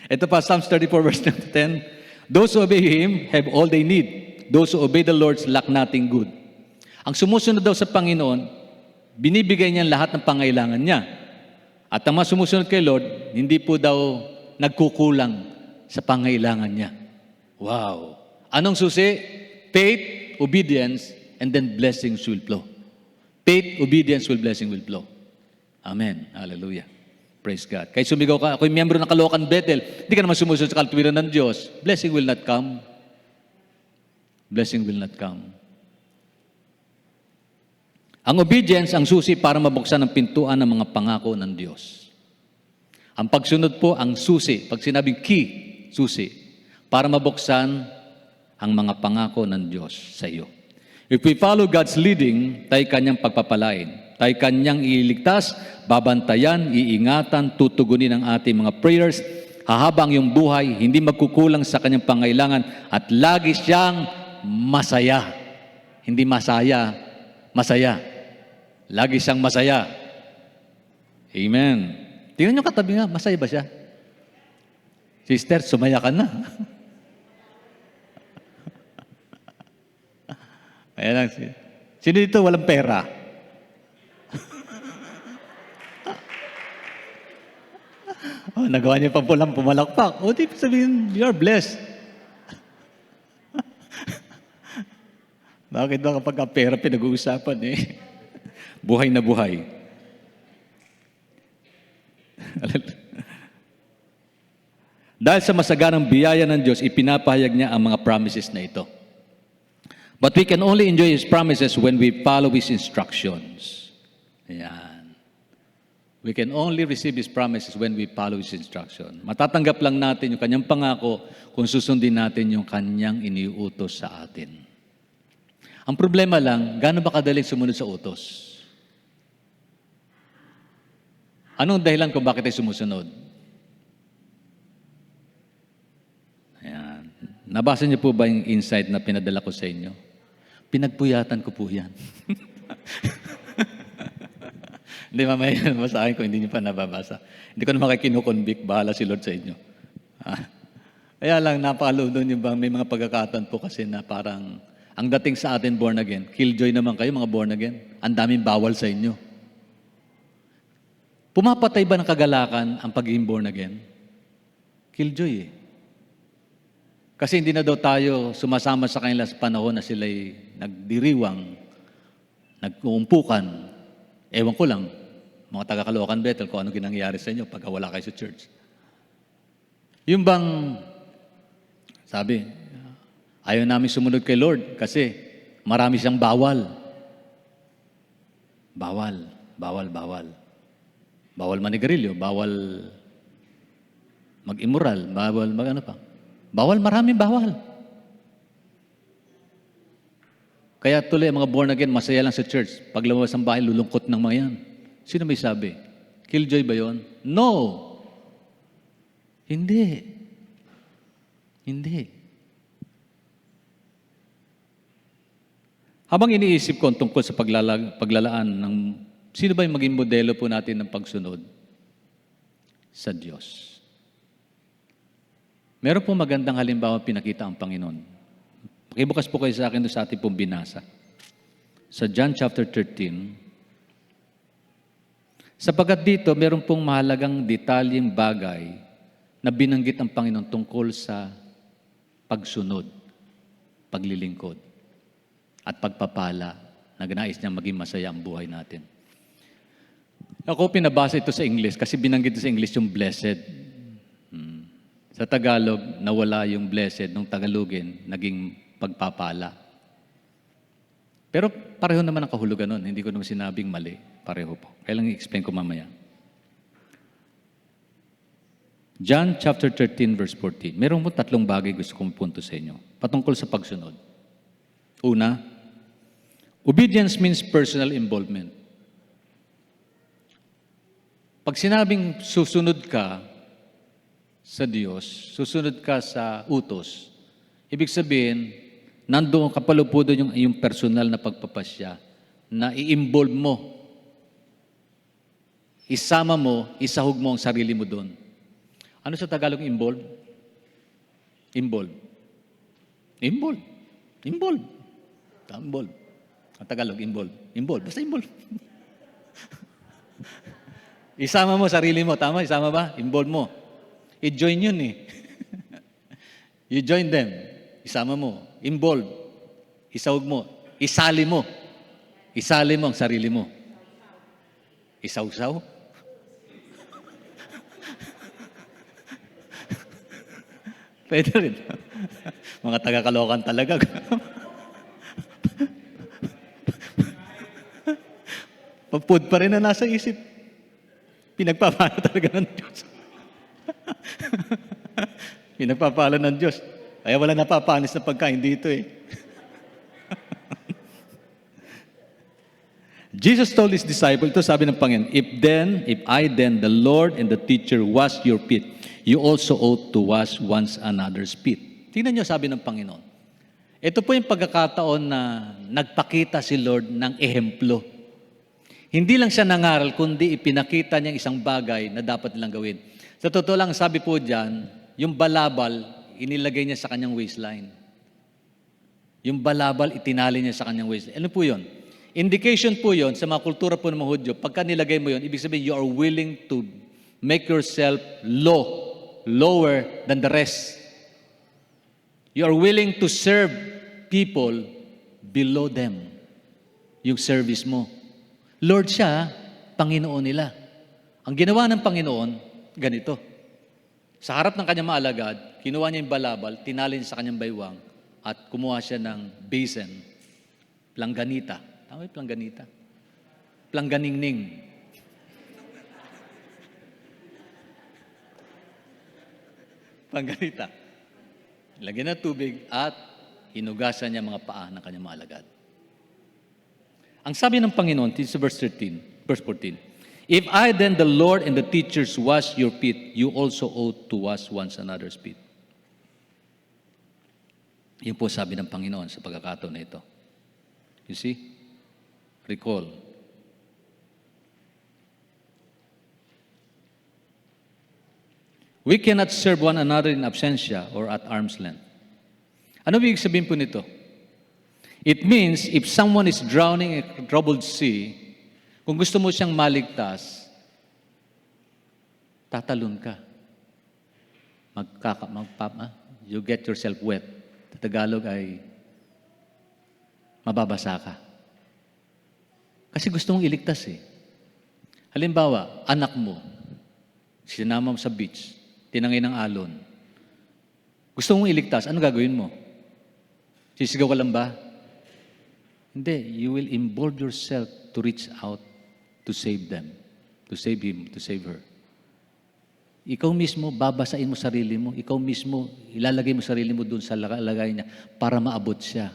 Ito pa, Psalms 34 verse 10. Those who obey Him have all they need. Those who obey the Lord lack nothing good. Ang sumusunod daw sa Panginoon, binibigay niya lahat ng pangailangan niya. At ang mga sumusunod kay Lord, hindi po daw nagkukulang sa pangailangan niya. Wow! Anong susi? Faith, obedience, and then blessings will flow. Faith, obedience, blessing will flow. Amen. Hallelujah. Praise God. Kaya sumigaw ka, ako'y miyembro ng Caloocan Bethel, hindi ka naman sumusunod sa kaltuwiran ng Diyos, blessing will not come. Blessing will not come. Ang obedience, ang susi para mabuksan ang pintuan ng mga pangako ng Diyos. Ang pagsunod po, ang susi, pag sinabing key, susi, para mabuksan ang mga pangako ng Diyos sa iyo. If we follow God's leading, tayo Kanyang pagpapalain. Tayo Kanyang iligtas, babantayan, iingatan, tutugunin ang ating mga prayers, hahabang yung buhay, hindi magkukulang sa Kanyang pangailangan, at lagi siyang masaya. Hindi masaya, masaya. Lagi siyang masaya. Amen. Tingnan niyo katabi nga, masaya ba siya? Sister, sumaya ka na. Ayan lang. Sino dito walang pera? Oh, nagawa niyo pa pulang pumalakpak. O, di sabihin, you're blessed. Bakit ba kapag pera pinag-uusapan eh? Buhay na buhay. Dahil sa masaganang biyaya ng Diyos, ipinapahayag niya ang mga promises na ito. But we can only enjoy His promises when we follow His instructions. Ayan. We can only receive His promises when we follow His instruction. Matatanggap lang natin yung Kanyang pangako kung susundin natin yung Kanyang iniutos sa atin. Ang problema lang, gaano ba kadaling sumunod sa utos? Anong dahilan kung bakit ay sumusunod? Ayan. Nabasa niyo po ba yung insight na pinadala ko sa inyo? Pinagpuyatan ko po yan. Hindi, mamaya masahin ko, hindi niyo pa nababasa. Hindi ko naman kayo kinukonvict, bahala si Lord sa inyo. Kaya lang, napakalo doon yung bang may mga pagkakataon po kasi na parang, ang dating sa atin born again, killjoy naman kayo mga born again, ang daming bawal sa inyo. Pumapatay ba ng kagalakan ang pagiging born again? Killjoy eh. Kasi hindi na daw tayo sumasama sa kanila sa panahon na sila'y nagdiriwang, nag-uumpukan. Ewan ko lang, mga taga-Caloocan Bethel, kung ano ginangyari sa inyo pagka wala kayo sa church. Yung bang, Sabi, ayaw namin sumunod kay Lord kasi marami siyang bawal. Bawal, bawal, bawal. Bawal manigarilyo, bawal mag-immoral, bawal mag ano pa. Bawal, maraming bawal. Kaya tuloy ang mga born again, masaya lang sa church. Pag lumabas ang bahay, lulungkot ng mga yan. Sino may sabi? Killjoy ba yon? No! Hindi. Hindi. Habang iniisip ko tungkol sa paglalaan ng sino ba yung maging modelo po natin ng pagsunod? Sa Diyos. Meron po magandang halimbawa pinakita ang Panginoon. Pakibukas po kayo sa akin doon sa ating pong binasa. Sa John chapter 13, sapagkat dito meron pong mahalagang detalyeng bagay na binanggit ang Panginoon tungkol sa pagsunod, paglilingkod, at pagpapala na nais niya maging masaya ang buhay natin. Ako pinabasa ito sa English kasi binanggit ito sa English yung blessed. Sa Tagalog, nawala yung blessed, nung Tagalogin, naging pagpapala. Pero pareho naman ang kahulugan nun. Hindi ko naman sinabing mali. Pareho po. Kailang i-explain ko mamaya. John chapter 13 verse 14. Meron po tatlong bagay gusto kong punto sa inyo. Patungkol sa pagsunod. Una, obedience means personal involvement. Pag sinabing susunod ka sa Diyos, susunod ka sa utos, ibig sabihin, nandoon kapalupudo yung personal na pagpapasya na i-involve mo. Isama mo, isahog mo ang sarili mo doon. Ano sa Tagalog involve? Involve. Involve. Involve. Involve. Ang Tagalog, involve. Involve. Basta involve. Isama mo sarili mo. Tama? Isama ba? Involve mo. I-join yun eh. You join them. Isama mo. Involve. Isahog mo. Isali mo. Isali mo ang sarili mo. Isaw-saw. Pwede rin. Mga taga-Caloocan talaga. Pag-food pa rin na nasa isip. Pinagpapala talaga ng Diyos. Pinagpapala ng Diyos. Kaya wala napapanis na pagkain dito eh. Jesus told His disciple, ito sabi ng Panginoon, If I then, the Lord and the teacher, wash your feet, you also ought to wash one another's feet. Tingnan niyo, sabi ng Panginoon. Ito po yung pagkakataon na nagpakita si Lord ng ehemplo. Hindi lang siya nangaral, kundi ipinakita niya isang bagay na dapat nilang gawin. Sa totoo lang, sabi po dyan, yung balabal, inilagay niya sa kanyang waistline. Yung balabal, itinali niya sa kanyang waistline. Ano po yun? Indication po yun sa mga kultura po ng mga Hudyo. Pagka nilagay mo yun, ibig sabihin, you are willing to make yourself lower than the rest. You are willing to serve people below them. Yung service mo. Lord siya, Panginoon nila. Ang ginawa ng Panginoon, ganito. Sa harap ng kanyang maalagad, kinuha niya yung balabal, tinali niya sa kanyang baywang, at kumuha siya ng basin, plangganita. Tama yung plangganita? Plangganingning. Plangganita. Lagyan ng tubig at hinugasan niya mga paa ng kanyang maalagad. Ang sabi ng Panginoon, sa verse 14, If I then, the Lord and the teachers, wash your feet, you also ought to wash one another's feet. Yun po sabi ng Panginoon sa pagkakataon na ito. You see? Recall. We cannot serve one another in absentia or at arm's length. Ano ibig sabihin po nito? It means if someone is drowning in a troubled sea, kung gusto mo siyang maligtas, tatalon ka. You get yourself wet. Sa Tagalog ay mababasa ka. Kasi gusto mong iligtas eh. Halimbawa, anak mo, sinama mo sa beach, tinangay ng alon, Gusto mong iligtas, ano gagawin mo? Sisigaw ka lang ba? Hindi. You will involve yourself to reach out to save them, to save him, to save her. Ikaw mismo, babasain mo sarili mo. Ikaw mismo, ilalagay mo sarili mo doon sa lagay niya para maabot siya.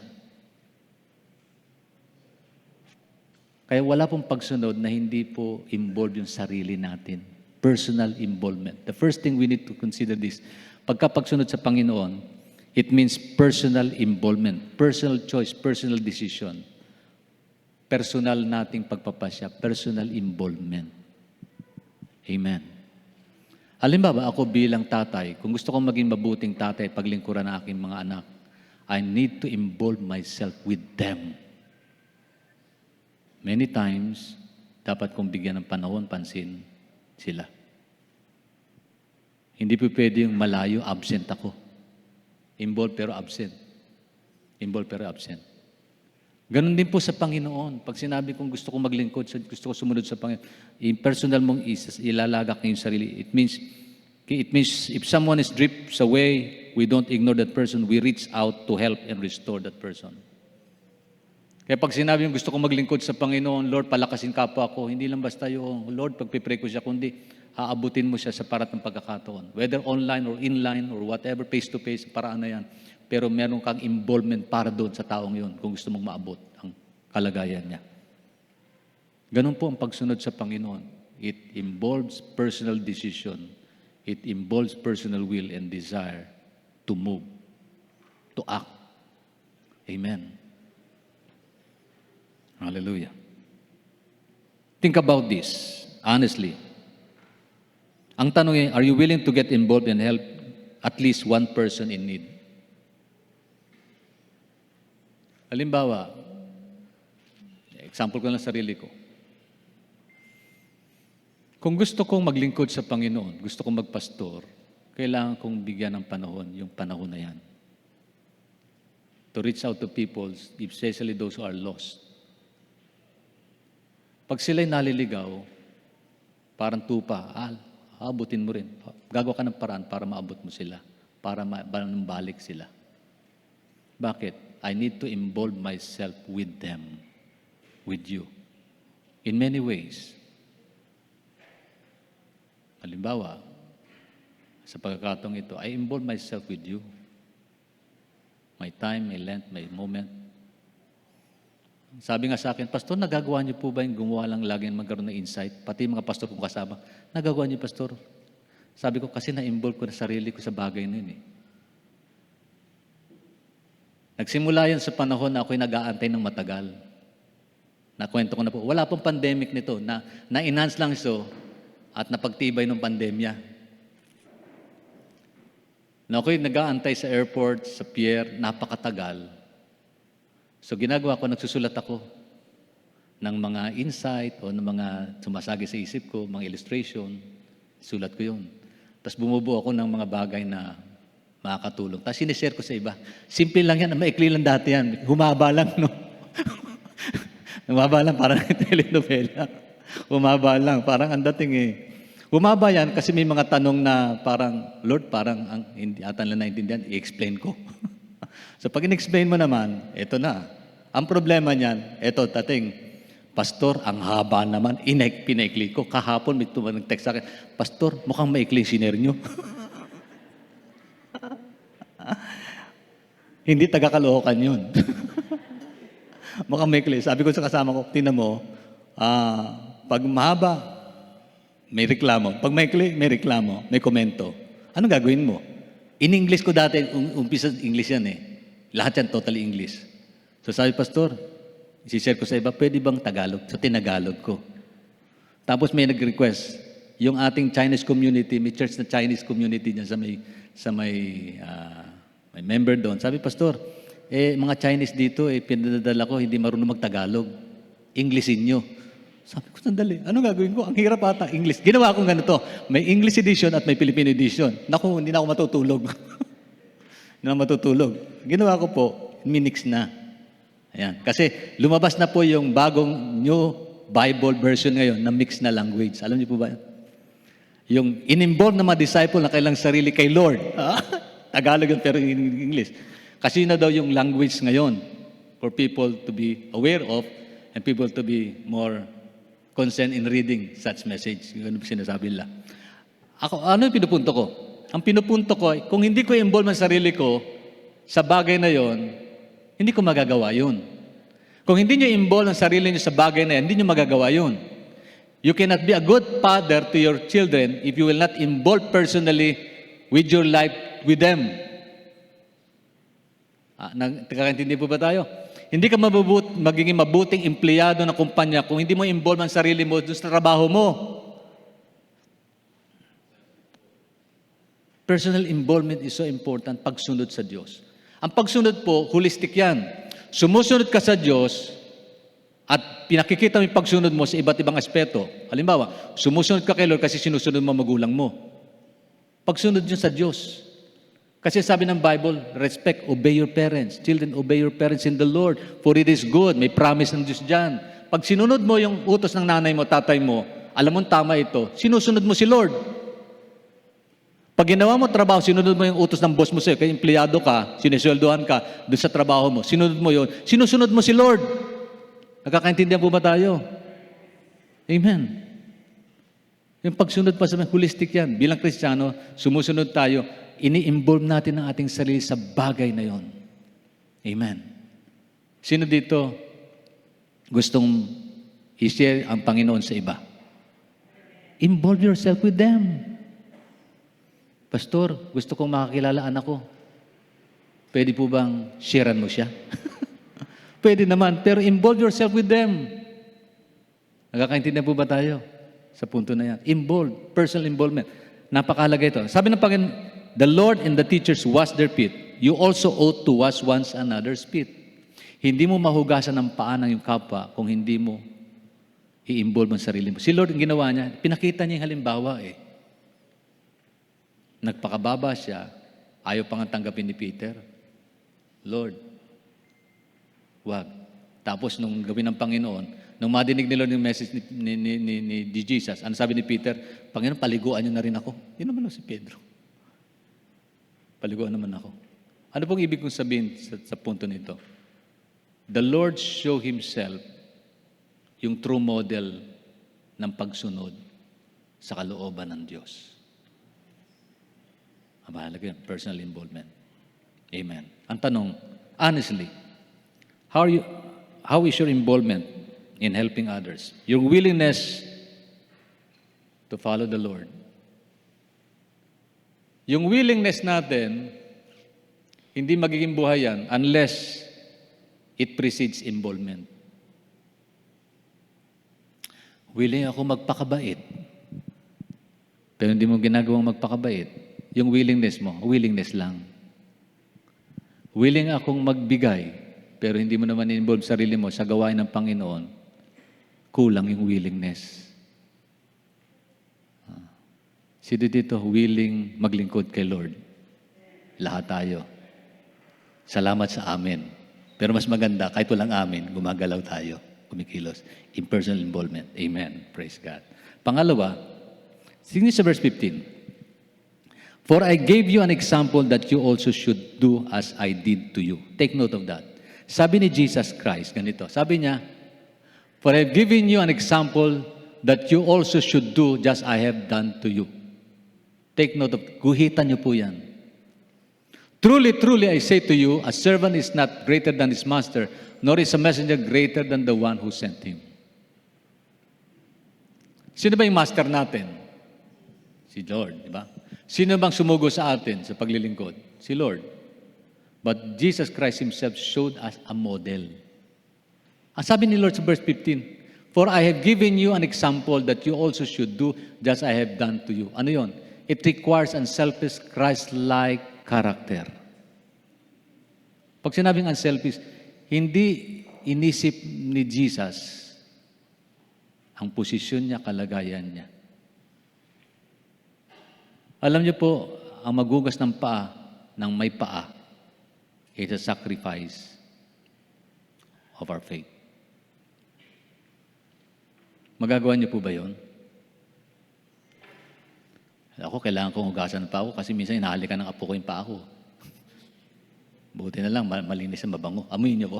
Kaya wala pong pagsunod na hindi po involved yung sarili natin. Personal involvement. The first thing we need to consider this, pagkapagsunod sa Panginoon, it means personal involvement, personal choice, personal decision. Personal nating pagpapasya, personal involvement. Amen. Halimbawa, ako bilang tatay, kung gusto kong maging mabuting tatay at paglingkuran ng aking mga anak, I need to involve myself with them. Many times, dapat kong bigyan ng panahon, pansin sila. Hindi po pwede yung malayo, absent ako. Involved pero absent. Involved pero absent. Ganon din po sa Panginoon. Pag sinabi kong gusto kong maglingkod, gusto ko sumunod sa Panginoon, yung personal mong ilalagak na yung sarili. It means if someone is drifts away, we don't ignore that person. We reach out to help and restore that person. Kaya pag sinabi yung gusto kong maglingkod sa Panginoon, Lord, palakasin kapwa ako, hindi lang basta yung, Lord, pagpipray ko siya, kundi aabutin mo siya sa parat ng pagkakataon. Whether online or inline or whatever, face-to-face, paraan na yan. Pero meron kang involvement para doon sa taong yun kung gusto mong maabot ang kalagayan niya. Ganun po ang pagsunod sa Panginoon. It involves personal decision. It involves personal will and desire to move, to act. Amen. Hallelujah. Think about this, honestly. Ang tanong ay, are you willing to get involved and help at least one person in need? Halimbawa, example ko lang sarili ko. Kung gusto kong maglingkod sa Panginoon, gusto kong magpastor, kailangan kong bigyan ng panahon, yung panahon na yan. To reach out to people, especially those who are lost. Pag sila'y naliligaw, parang tupa, abutin mo rin. Gagawa ka ng paraan para maabot mo sila, para balik sila. Bakit? I need to involve myself with them, with you, in many ways. Halimbawa, sa pagkakataong ito, I involve myself with you. My time, my length, my moment. Sabi nga sa akin, Pastor, nagagawa niyo po ba yung gumawa lang lagi magkaroon ng insight? Pati mga pastor kong kasama, nagagawa niyo, Pastor? Sabi ko, kasi na-involve ko na sarili ko sa bagay na yun eh. Nagsimula yan sa panahon na ako'y nag-aantay ng matagal. Nakwento ko na po. Wala pong pandemic nito. Na-enhance lang ito at napagtibay ng pandemya. Na ako'y nag-aantay sa airport, sa pier, napakatagal. So ginagawa ko, nagsusulat ako ng mga insight o ng mga sumasagi sa isip ko, mga illustration. Sulat ko yun. Tapos bumubuo ako ng mga bagay na makakatulong. Tapos sinishare ko sa iba. Simple lang yan. Maikli lang dati yan. Humaba lang, no? Humaba lang, parang telenovela. Humaba lang, parang ang dating eh. Humaba yan kasi may mga tanong na parang, Lord, parang hindi ata nila naintindihan, i-explain ko. So pag in-explain mo naman, eto na. Ang problema niyan, eto, tating, Pastor, ang haba naman, pinaikli ko. Kahapon may nag-text sa akin, Pastor, mukhang maikli sinare nyo. Hindi taga-Caloocan yun. Mukhang maikli. Sabi ko sa kasama ko, tingnan mo, pag mahaba, may reklamo. Pag maikli, may reklamo, may komento. Anong gagawin mo? In English ko dati, umpisa English yan eh. Lahat yan totally English. So sabi, Pastor, isi-share ko sa iba, pwede bang Tagalog? So tinagalog ko. Tapos may nag-request, yung ating Chinese community, may church na Chinese community dyan may member doon. Sabi, Pastor, mga Chinese dito, pinadadala ko, hindi marunong mag-Tagalog. Englishin nyo. Sabi ko, sandali, ano gagawin ko? Ang hirap ata, English. Ginawa akong ganito. May English edition at may Filipino edition. Naku, hindi na ako matutulog. Hindi na ako matutulog. Ginawa ko po, minix na. Ayan. Kasi lumabas na po yung bagong New Bible version ngayon na mix na language. Alam niyo po ba? Yung in-involve na mga disciple na kailang sarili kay Lord. Tagalog yun, pero in English. Kasi na daw yung language ngayon for people to be aware of and people to be more concerned in reading such message. Yun ang sinasabi nila. Ako, ano yung pinupunto ko? Ang pinupunto ko, kung hindi ko involve ang sarili ko sa bagay na yon, hindi ko magagawa yun. Kung hindi nyo involve ang sarili nyo sa bagay na yan, hindi nyo magagawa yun. You cannot be a good father to your children if you will not involve personally with your life with them. Nakakaintindi po ba tayo? Hindi ka magiging mabuting empleyado ng kumpanya kung hindi mo involve ang sarili mo sa trabaho mo. Personal involvement is so important, pagsunod sa Diyos. Ang pagsunod po, holistic yan. Sumusunod ka sa Diyos at pinakikita mo yung pagsunod mo sa iba't ibang aspeto. Halimbawa, sumusunod ka kay Lord kasi sinusunod mo magulang mo. Pagsunod nyo sa Diyos. Kasi sabi ng Bible, respect, obey your parents. Children, obey your parents in the Lord, for it is good. May promise ng Diyos dyan. Pag sinunod mo yung utos ng nanay mo, tatay mo, alam mo tama ito, sinusunod mo si Lord. Pag ginawa mo trabaho, sinunod mo yung utos ng boss mo sa'yo, kaya empleyado ka, sinisweldohan ka doon sa trabaho mo, sinunod mo yun, sinusunod mo si Lord. Nakakaintindihan po ba tayo? Amen. Yung pagsunod pa sa holistic yan. Bilang Kristiyano, sumusunod tayo, ini-involve natin ang ating sarili sa bagay na yon. Amen. Sino dito gustong i-share ang Panginoon sa iba? Involve yourself with them. Pastor, gusto kong makakilala anak ko. Pwede po bang sharean mo siya? Pwede naman, pero involve yourself with them. Nakakaintindihan po ba tayo sa punto na yan? Involve, personal involvement. Napakahalaga ito. Sabi ng Panginoon, the Lord and the teachers wash their feet. You also ought to wash one another's feet. Hindi mo mahugasan ng paa ng iyong kapwa kung hindi mo i-involve ang sarili mo. Si Lord, ang ginawa niya, pinakita niya yung halimbawa eh. Nagpakababa siya, ayaw pang tanggapin ni Peter. Lord, wag. Tapos nung gawin ng Panginoon, nung madinig ni Lord yung message ni Jesus, ano sabi ni Peter? Panginoon, paliguan niyo na rin ako. Yun naman si Pedro. Paliguan naman ako. Ano pong ibig kong sabihin sa punto nito? The Lord show Himself yung true model ng pagsunod sa kalooban ng Diyos. Mahalaga yun, personal involvement. Amen. Ang tanong, honestly, how is your involvement in helping others? Your willingness to follow the Lord. Yung willingness natin, hindi magiging buhay yan unless it precedes involvement. Willing ako magpakabait, pero hindi mo ginagawang magpakabait. Yung willingness mo, willingness lang. Willing akong magbigay, pero hindi mo naman involve sarili mo sa gawain ng Panginoon, kulang yung willingness. Sino dito willing maglingkod kay Lord? Lahat tayo. Salamat sa amin. Pero mas maganda, kahit walang amin, gumagalaw tayo, kumikilos. In personal involvement. Amen. Praise God. Pangalawa, tingnan sa verse 15. For I gave you an example that you also should do as I did to you. Take note of that. Sabi ni Jesus Christ, ganito. Sabi niya, for I've given you an example that you also should do just I have done to you. Take note of, guhitan niyo po yan. Truly, truly, I say to you, a servant is not greater than his master, nor is a messenger greater than the one who sent him. Sino ba yung master natin? Si Lord, di ba? Sino bang sumugo sa atin sa paglilingkod? Si Lord. But Jesus Christ Himself showed us a model. Ang sabi ni Lord sa verse 15, for I have given you an example that you also should do just I have done to you. Ano yon? It requires unselfish, Christ-like character. Pag sinabing unselfish, hindi inisip ni Jesus ang posisyon niya, kalagayan niya. Alam niyo po, ang magugas ng paa, ng may paa, is a sacrifice of our faith. Magagawa niyo po ba yun? Ako, kailangan kong hugasan pa ako kasi minsan inahalikan ng apo ko yung paa ko. Buti na lang, malinis na mabango. Amuyin niyo po.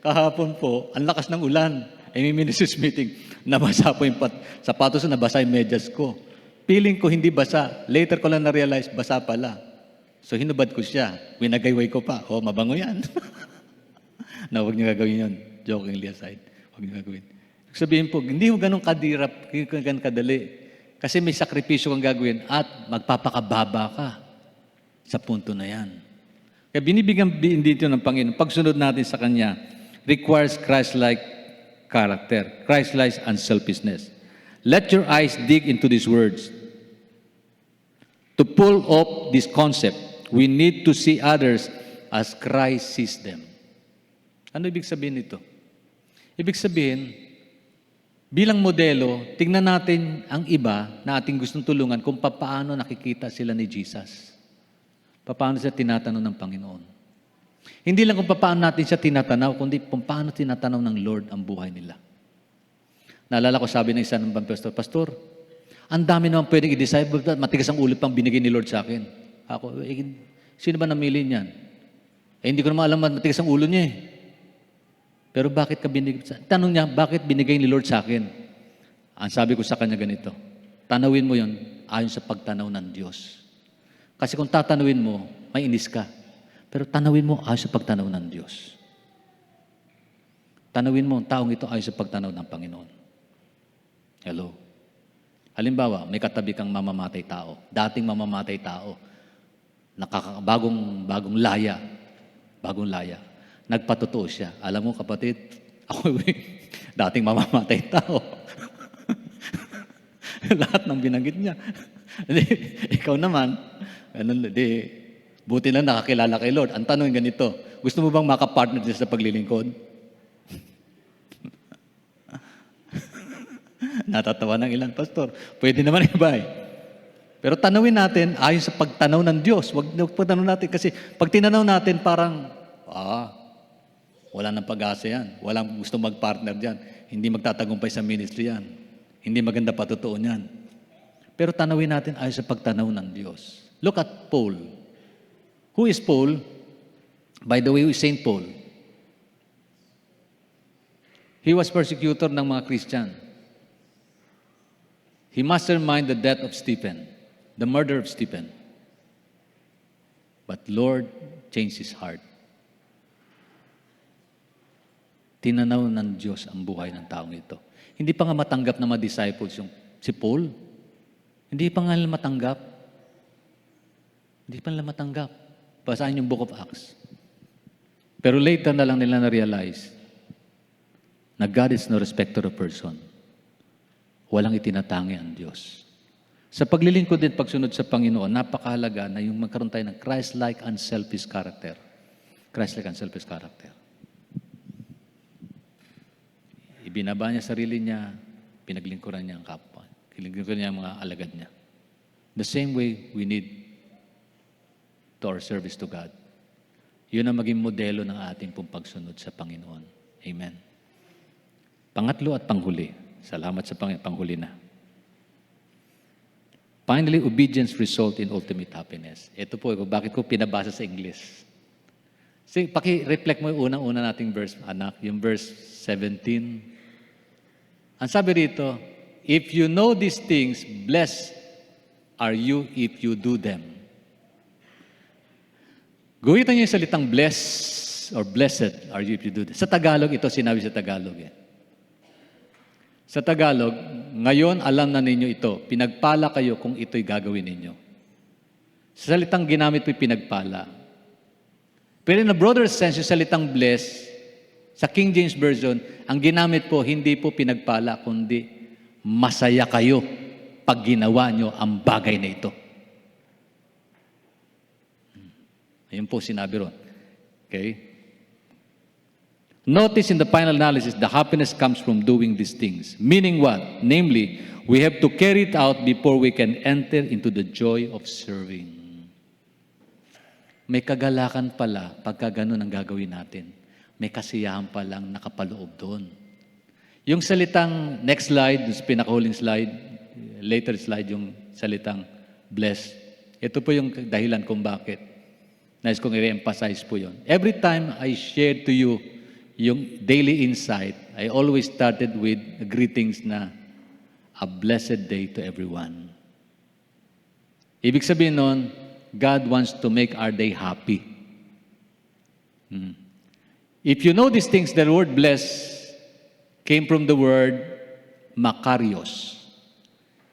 Kahapon po, ang lakas ng ulan. May ministers meeting, nabasa po yung sapatos na nabasa yung medyas ko. Feeling ko hindi basa. Later ko lang na-realize, basa pala. So hinubad ko siya. Winagayway ko pa. Mabango yan. Na huwag niyo gagawin yun. Jokingly aside. Huwag niyo gagawin. Sabihin po, hindi mo ganun kadirap, ganun kadali. Kasi may sakripisyo kang gagawin at magpapakababa ka sa punto na yan. Kaya binibigyan dito ng Panginoon, pagsunod natin sa Kanya, requires Christ-like character, Christ-like unselfishness. Let your eyes dig into these words. To pull up this concept, we need to see others as Christ sees them. Ano ibig sabihin nito? Ibig sabihin, bilang modelo, tingnan natin ang iba na ating gustong tulungan kung paano nakikita sila ni Jesus. Paano siya tinatanaw ng Panginoon. Hindi lang kung paano natin siya tinatanaw, kundi kung paano tinatanaw ng Lord ang buhay nila. Naalala ko, sabi ng isa ng pastor, ang dami naman pwedeng i-decide, matigas ang ulo pang binigay ni Lord sa akin. Ako, sino ba namili niyan? Hindi ko naman alam, matigas ang ulo niya eh. Pero bakit ka binigay? Tanong niya, bakit binigay ni Lord sa akin? Ang sabi ko sa kanya ganito, tanawin mo yon ayon sa pagtanaw ng Diyos. Kasi kung tatanawin mo, may inis ka. Pero tanawin mo ayon sa pagtanaw ng Diyos. Tanawin mo ang taong ito ayon sa pagtanaw ng Panginoon. Hello? Halimbawa, may katabi kang mamamatay tao. Dating mamamatay tao. Bagong laya. Bagong laya. Nagpatotoo siya. Alam mo kapatid, ako dating mamamatay tao. Lahat ng binanggit niya. Ikaw naman, buti lang nakakilala kay Lord. Ang tanong ganito, gusto mo bang makapartner din sa paglilingkod? Natatawa ng ilan, pastor. Pwede naman iba eh. Pero tanawin natin ayon sa pagtanaw ng Diyos. Huwag pagtanaw natin kasi pag tinanaw natin parang, wala nang pag-asa yan. Walang gusto mag-partner dyan. Hindi magtatagumpay sa ministry yan. Hindi maganda patotoo niyan. Pero tanawin natin ayon sa pagtanaw ng Diyos. Look at Paul. Who is Paul? By the way, who is Saint Paul? He was persecutor ng mga Christian. He masterminded the death of Stephen, the murder of Stephen. But Lord changed his heart. Tinanaw ng Diyos ang buhay ng taong ito. Hindi pa nga matanggap na ma-disciples yung si Paul. Hindi pa nga nila matanggap. Hindi pa nila matanggap. Basahin yung Book of Acts. Pero later na lang nila na-realize na God is no respecter of person. Walang itinatangi ang Diyos. Sa paglilingkod din pagsunod sa Panginoon, napakahalaga na yung magkaroon tayo ng Christ-like unselfish character. Christ-like unselfish character. Ibinaba niya sarili niya, pinaglingkuran niya ang kapwa. Pinaglinkuran niya ang mga alagad niya. The same way we need to our service to God. Yun ang maging modelo ng ating pong pagsunod sa Panginoon. Amen. Pangatlo at panghuli. Salamat sa panghuli na. Finally, obedience result in ultimate happiness. Ito po, bakit ko pinabasa sa English. Sige, paki-reflect mo yung unang-una nating verse, anak, yung verse 17. Ang sabi rito, if you know these things, blessed are you if you do them. Guhitan niyo yung salitang blessed or blessed are you if you do them. Sa Tagalog, ito sinabi sa Tagalog eh. Sa Tagalog, ngayon alam na ninyo ito, pinagpala kayo kung ito'y gagawin ninyo. Sa salitang ginamit po pinagpala. Pero in a broader sense, yung salitang bless, sa King James Version, ang ginamit po, hindi po pinagpala, kundi masaya kayo pag ginawa nyo ang bagay na ito. Ayun po sinabi ron. Okay? Notice in the final analysis, the happiness comes from doing these things. Meaning what? Namely, we have to carry it out before we can enter into the joy of serving. May kagalakan pala pagka ganun ang gagawin natin. May kasiyahan palang nakapaloob doon. Yung salitang next slide, yung pinakahuling slide, later slide yung salitang bless. Ito po yung dahilan kung bakit. Nais kong i-emphasize po yun. Every time I shared to you yung daily insight, I always started with greetings na a blessed day to everyone. Ibig sabihin nun, God wants to make our day happy. If you know these things, the word bless came from the word makarios.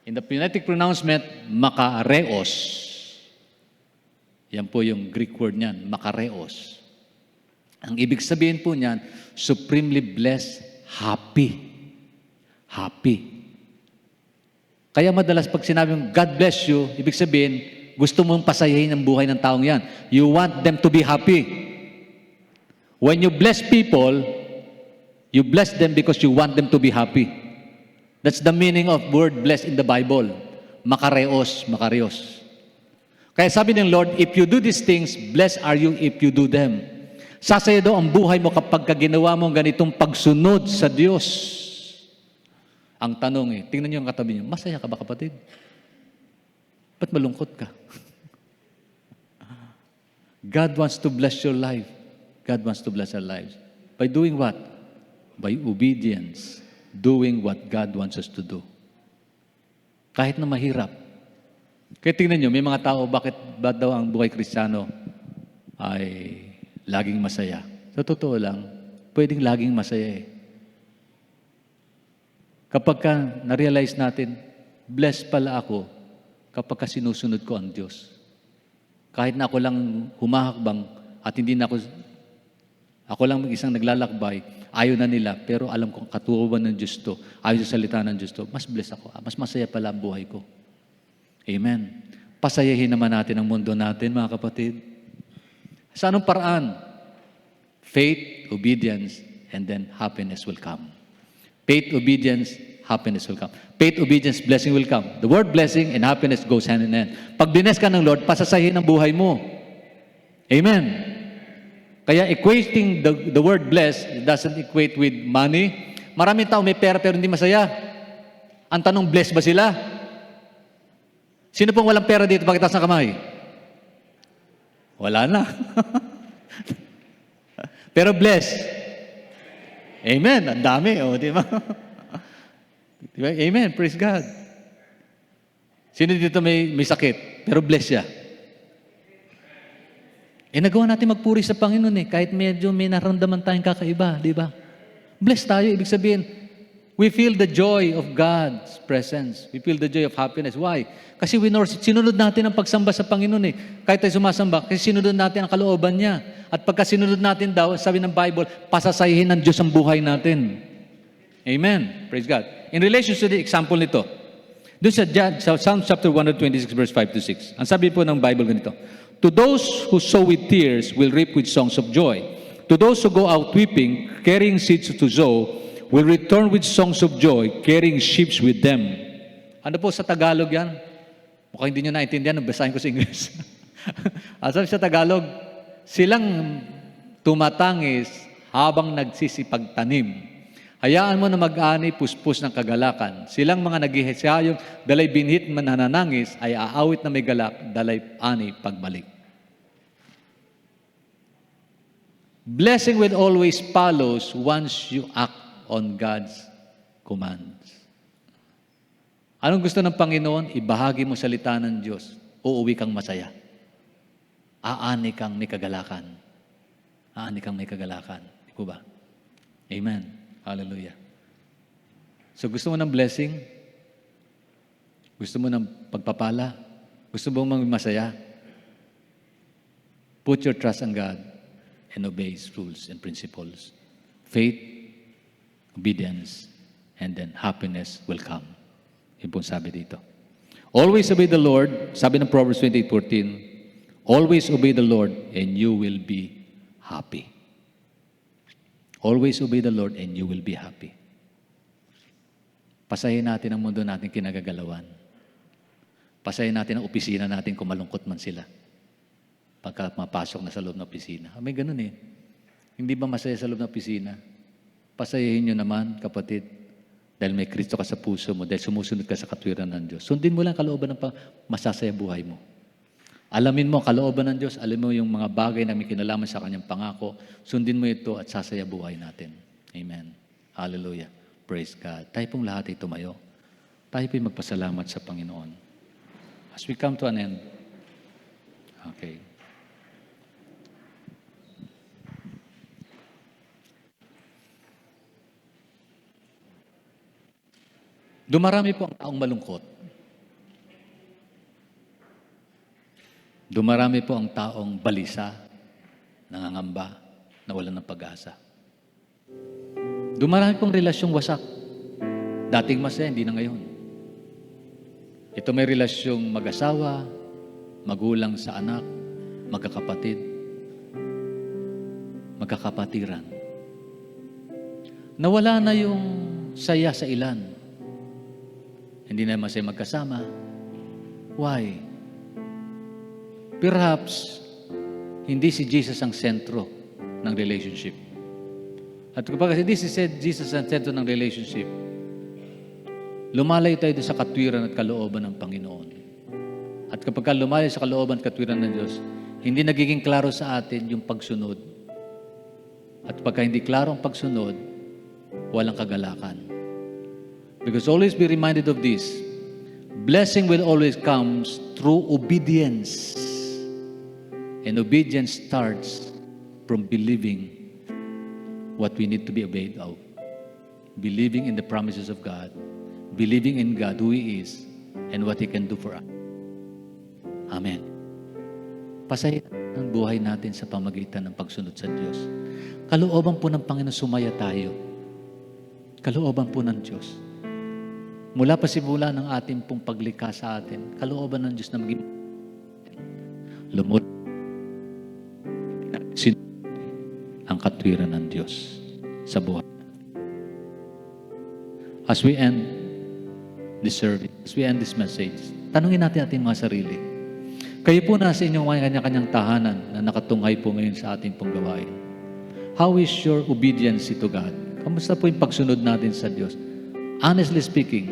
In the phonetic pronouncement, makareos. Yan po yung Greek word niyan, makareos. Ang ibig sabihin po niyan, supremely blessed, happy. Happy. Kaya madalas pag sinabing God bless you, ibig sabihin, gusto mong pasayahin ang buhay ng taong yan. You want them to be happy. When you bless people, you bless them because you want them to be happy. That's the meaning of word bless in the Bible. Makareos, makarios. Kaya sabi ng Lord, if you do these things, blessed are you if you do them. Sasaya daw ang buhay mo kapag ginawa mo ganitong pagsunod sa Diyos. Ang tanong tingnan niyo ang katabi niyo, masaya ka ba kapatid? Ba't malungkot ka? God wants to bless your life. God wants to bless our lives. By doing what? By obedience. Doing what God wants us to do. Kahit na mahirap. Kaya tingnan nyo, may mga tao, bakit daw ang buhay Kristiyano ay laging masaya? Sa totoo lang, pwedeng laging masaya eh. Kapag ka na-realize natin, blessed pala ako kapag ka sinusunod ko ang Diyos. Kahit na ako lang humahakbang at hindi na ako lang isang naglalakbay, ayaw na nila, pero alam kong katuruan ng Diyos to, ayaw sa salita ng Diyos to, mas blessed ako, mas masaya pala ang buhay ko. Amen. Pasayahin naman natin ang mundo natin, mga kapatid. Sa anong paraan? Faith, obedience, and then happiness will come. Faith, obedience, happiness will come. Faith, obedience, blessing will come. The word blessing and happiness goes hand in hand. Pag bless ka ng Lord, pasasayahin ang buhay mo. Amen. Kaya equating the word bless doesn't equate with money. Maraming tao may pera pero hindi masaya. Ang tanong, bless ba sila? Sino pong walang pera dito? Pakitaas ng kamay. Wala na. Pero bless. Amen. Ang dami. Di ba? Diba? Amen. Praise God. Sino dito may sakit? Pero bless siya. Nagawa natin magpuri sa Panginoon kahit medyo may naramdaman tayong kakaiba, di ba? Blessed tayo, ibig sabihin, we feel the joy of God's presence. We feel the joy of happiness. Why? Kasi sinunod natin ang pagsamba sa Panginoon Kahit tayo sumasamba, kasi sinunod natin ang kalooban niya. At pagka sinunod natin daw, sabi ng Bible, pasasayihin ng Diyos ang buhay natin. Amen. Praise God. In relation to the example nito, doon sa Psalm chapter 126, verse 5 to 6, ang sabi po ng Bible ganito, to those who sow with tears will reap with songs of joy. To those who go out weeping, carrying seeds to sow, will return with songs of joy, carrying sheaves with them. Ano po sa Tagalog yan? Mukhang hindi nyo naintindihan, basahin ko sa English. Sabi sa Tagalog, silang tumatangis habang nagsisipagtanim. Hayaan mo na mag-ani, puspos ng kagalakan. Silang mga naghihesayong, dalay binhit mananangis, ay aawit na may galak, dalay ani pagbalik. Blessing will always follows once you act on God's commands. Anong gusto ng Panginoon? Ibahagi mo salita ng Diyos. Uuwi kang masaya. Aani kang may kagalakan. Aani kang may kagalakan. Di po ba? Amen. Hallelujah. So gusto mo ng blessing? Gusto mo ng pagpapala? Gusto mo maging masaya? Put your trust in God and obey His rules and principles. Faith, obedience, and then happiness will come. Yun pong sabi dito. Always obey the Lord. Sabi ng Proverbs 28:14, always obey the Lord and you will be happy. Always obey the Lord and you will be happy. Pasahin natin ang mundo natin kinagagalawan. Pasahin natin ang opisina natin kung malungkot man sila. Pagka mapasok na sa loob ng opisina. May ganun Hindi ba masaya sa loob ng opisina? Pasayahin nyo naman, kapatid. Dahil may Kristo ka sa puso mo, dahil sumusunod ka sa katwiran ng Diyos. Sundin mo lang kalooban ng masasaya buhay mo. Alamin mo, kalooban ng Diyos, alam mo yung mga bagay na may kinalaman sa kanyang pangako, sundin mo ito at sasaya buhay natin. Amen. Hallelujah. Praise God. Tayo pong lahat ay tumayo. Tayo po'y magpasalamat sa Panginoon. As we come to an end. Okay. Dumarami po ang taong malungkot. Dumarami po ang taong balisa, nangangamba, nawalan ng pag-asa. Dumarami pong relasyong wasak. Dating masaya, hindi na ngayon. Ito may relasyong mag-asawa, magulang sa anak, magkakapatid, magkakapatiran. Nawala na yung saya sa ilan. Hindi na masaya magkasama. Why? Perhaps, hindi si Jesus ang sentro ng relationship. At kapag hindi si Jesus ang sentro ng relationship, lumalay tayo sa katwiran at kalooban ng Panginoon. At kapag lumalay sa kalooban at katwiran ng Diyos, hindi nagiging klaro sa atin yung pagsunod. At pagka hindi klaro ang pagsunod, walang kagalakan. Because always be reminded of this. Blessing will always come through obedience. And obedience starts from believing what we need to be obeyed of. Believing in the promises of God. Believing in God, who He is, and what He can do for us. Amen. Pasahin ang buhay natin sa pamagitan ng pagsunod sa Diyos. Kalooban po ng Panginoon, sumaya tayo. Kalooban po ng Diyos. Mula pa simula ng ating pong paglikha sa atin, kalooban ng Diyos na maging lumot ang katwiran ng Diyos sa buhay. As we end this service, as we end this message, tanungin natin ating mga sarili. Kayo po nasa inyong kanya-kanyang tahanan na nakatunghay po ngayon sa ating pong gawain. How is your obedience to God? Kamusta po yung pagsunod natin sa Diyos? Honestly speaking,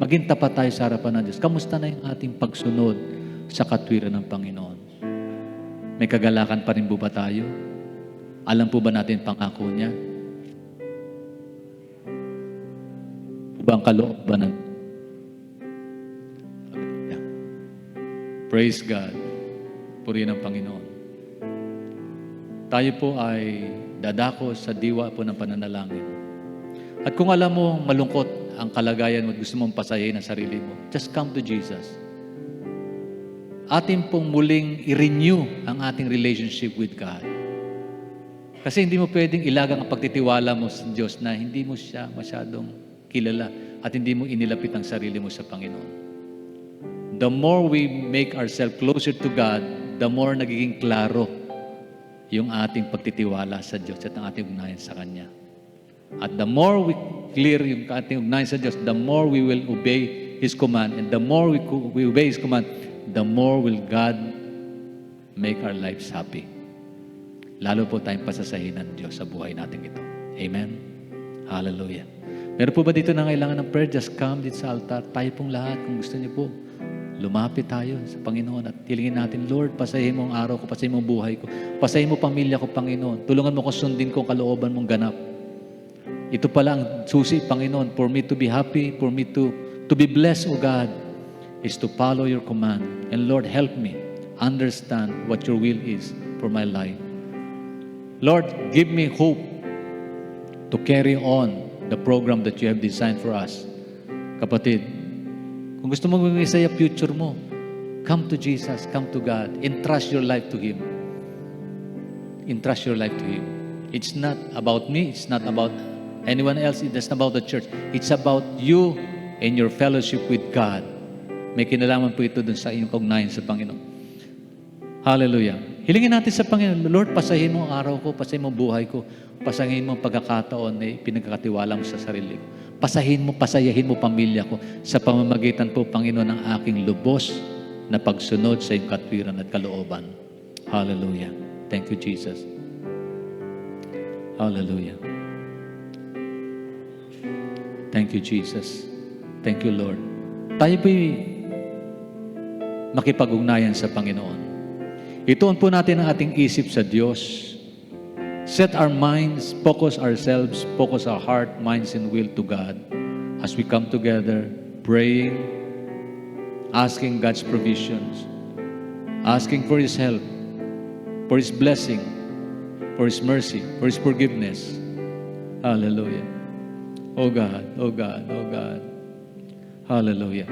maging tapat tayo sa harapan ng Diyos. Kamusta na yung ating pagsunod sa katwiran ng Panginoon? May kagalakan pa rin po ba tayo? Alam po ba natin pangako niya? Ibang kalooban ng Praise God. Purihin ang Panginoon. Tayo po ay dadako sa diwa po ng pananalangin. At kung alam mo malungkot ang kalagayan mo at gusto mong pasayahin ang sarili mo, just come to Jesus. Atin pong muling i-renew ang ating relationship with God. Kasi hindi mo pwedeng ilagang ang pagtitiwala mo sa Diyos na hindi mo siya masyadong kilala at hindi mo inilapit ang sarili mo sa Panginoon. The more we make ourselves closer to God, the more nagiging klaro yung ating pagtitiwala sa Diyos at ang ating ugnayan sa Kanya. At the more we clear yung ating ugnayan sa Diyos, the more we will obey His command. And the more we obey His command, the more will God make our lives happy. Lalo po tayong pasasahin ng Diyos sa buhay natin ito. Amen? Hallelujah. Meron po ba dito na kailangan ng prayer? Just come dito sa altar. Tayo pong lahat, kung gusto niyo po, lumapit tayo sa Panginoon at hilingin natin, Lord, pasahin mo ang araw ko, pasahin mo ang buhay ko, pasahin mo pamilya ko, Panginoon. Tulungan mo ko sundin ko ang kalooban mong ganap. Ito pala ang susi, Panginoon, for me to be happy, for me to be blessed, O God, is to follow your command. And Lord, help me understand what your will is for my life. Lord, give me hope to carry on the program that you have designed for us. Kapatid, kung gusto mo mag-isaya future mo, come to Jesus, come to God, entrust your life to Him. Entrust your life to Him. It's not about me, it's not about anyone else, it's not about the church. It's about you and your fellowship with God. May kinalaman po ito dun sa inyong kaugnayan sa Panginoon. Hallelujah. Hilingin natin sa Panginoon, Lord, pasahin mo ang araw ko, pasahin mo ang buhay ko, pasahin mo ang pagkakataon na pinagkakatiwala mo sa sarili ko. Pasayahin mo pamilya ko sa pamamagitan po, Panginoon, ng aking lubos na pagsunod sa iyong katwiran at kalooban. Hallelujah. Thank you, Jesus. Hallelujah. Thank you, Jesus. Thank you, Lord. Tayo po'y makipag-ugnayan sa Panginoon. Ituon po natin ang ating isip sa Diyos. Set our minds, focus ourselves, focus our heart, minds, and will to God as we come together, praying, asking God's provisions, asking for His help, for His blessing, for His mercy, for His forgiveness. Hallelujah. Oh God, oh God, oh God. Hallelujah.